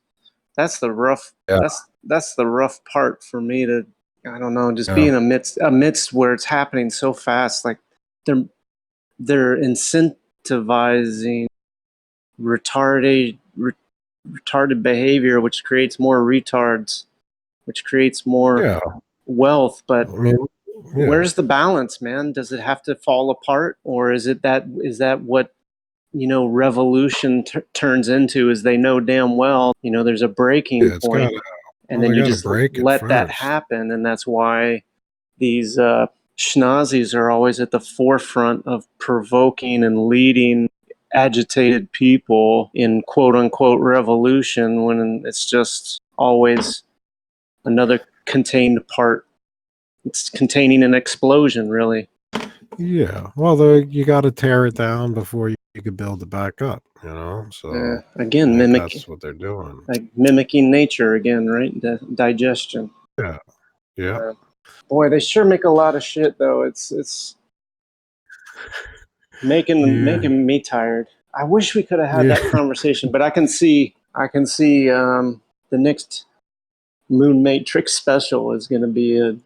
That's the rough Yeah. that's the rough part for me to I don't know, just Yeah. being amidst where it's happening so fast. Like they're incentivizing retarded behavior, which creates more retards, which creates more Yeah. wealth. But I mean, yeah. where's the balance, man? Does it have to fall apart, or is that what revolution turns into? Is they know damn well there's a breaking It's point, gotta. and Well, then they you gotta just break it let that first. happen, and that's why these schnazis are always at the forefront of provoking and leading agitated people in quote unquote revolution, when it's just always another contained part. It's containing an explosion, really. Yeah. Well, you got to tear it down before you can build it back up. So Again, I think that's what they're doing. like mimicking nature again, right? Digestion. Yeah. Yeah. Boy, they sure make a lot of shit, though. It's making me tired. I wish we could have had Yeah. that conversation, but I can see the next Moon Matrix special is going to be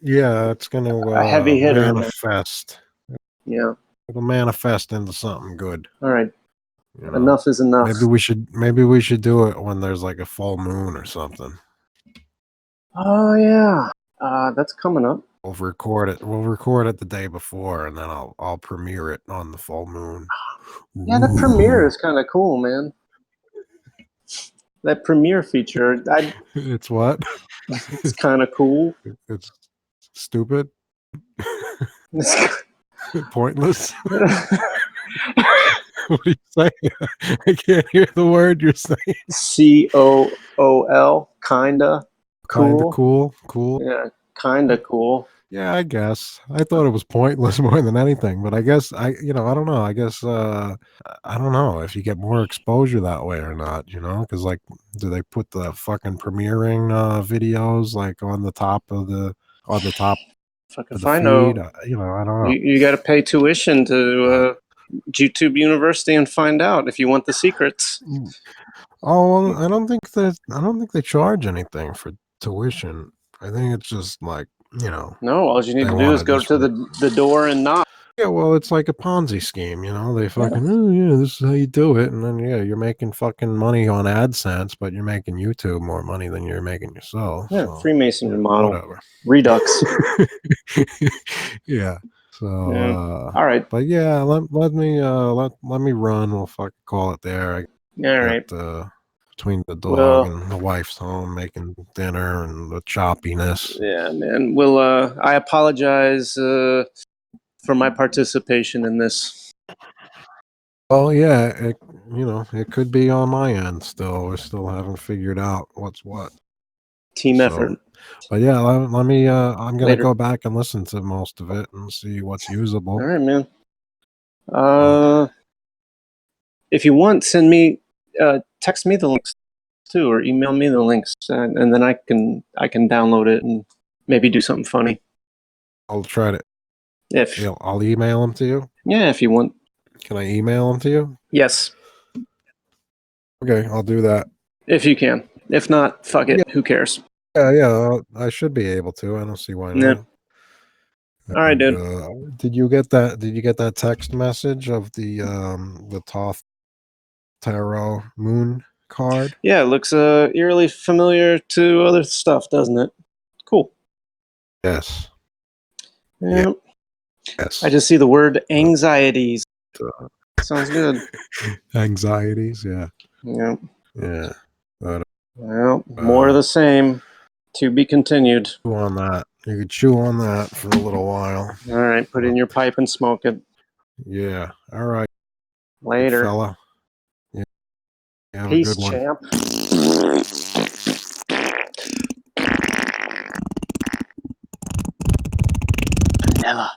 Yeah. It's gonna a heavy hitter, man. manifest. Yeah. It'll manifest into something good. All right. Enough is enough. Maybe we should do it when there's like a full moon or something. Oh yeah, that's coming up. We'll record it. We'll record it the day before, and then I'll premiere it on the full moon. Yeah, that premiere is kind of cool, man. That premiere feature, It's what? it's kind of cool. It's stupid. Pointless. What are you saying? I can't hear the word you're saying. COOL, kinda cool. Cool. Yeah, kinda cool. Yeah, I guess. I thought it was pointless more than anything, but I guess I don't know. I guess I don't know if you get more exposure that way or not, because like, do they put the fucking premiering videos like on the top of the Fucking feed? I know. I don't know. You got to pay tuition to YouTube University and find out if you want the secrets. Oh, well, I don't think they charge anything for tuition. I think it's just like, No, all you need they to do is wanna go just to the door and knock. Yeah, well, it's like a Ponzi scheme, They fucking, "Oh, yeah, this is how you do it," and then, yeah, you're making fucking money on AdSense, but you're making YouTube more money than you're making yourself, Yeah, so, Freemasonry model. whatever. Redux. Yeah, so, Yeah. All right. but yeah, let me run, we'll fucking call it there. I All right. got, between the dog Well, and the wife's home making dinner and the choppiness. yeah, man. Well, I apologize for my participation in this. Oh yeah, it could be on my end still. We still haven't figured out what's what. Team effort. But yeah, let me. I'm gonna Later. go back and listen to most of it and see what's usable. All right, man. If you want, text me the links too, or email me the links, and then I can download it and maybe do something funny. I'll try to. If I'll email them to you. Yeah, if you want. Can I email them to you? Yes. Okay, I'll do that. If you can. If not, fuck it. Yeah. Who cares? Yeah. I should be able to. I don't see why not. All right, dude. Did you get that? Did you get that text message of the Thoth Tarot Moon card? Yeah, it looks eerily familiar to other stuff, doesn't it? Cool. Yes. Yeah. Yes. I just see the word anxieties. Sounds good. Anxieties, yeah. Yeah. Yeah. Well, more of the same. To be continued. Chew on that. You could chew on that for a little while. All right, put it in your pipe and smoke it. Yeah. All right. Later. Good fella. Yeah. Have Peace, a good one. champ. Vanilla.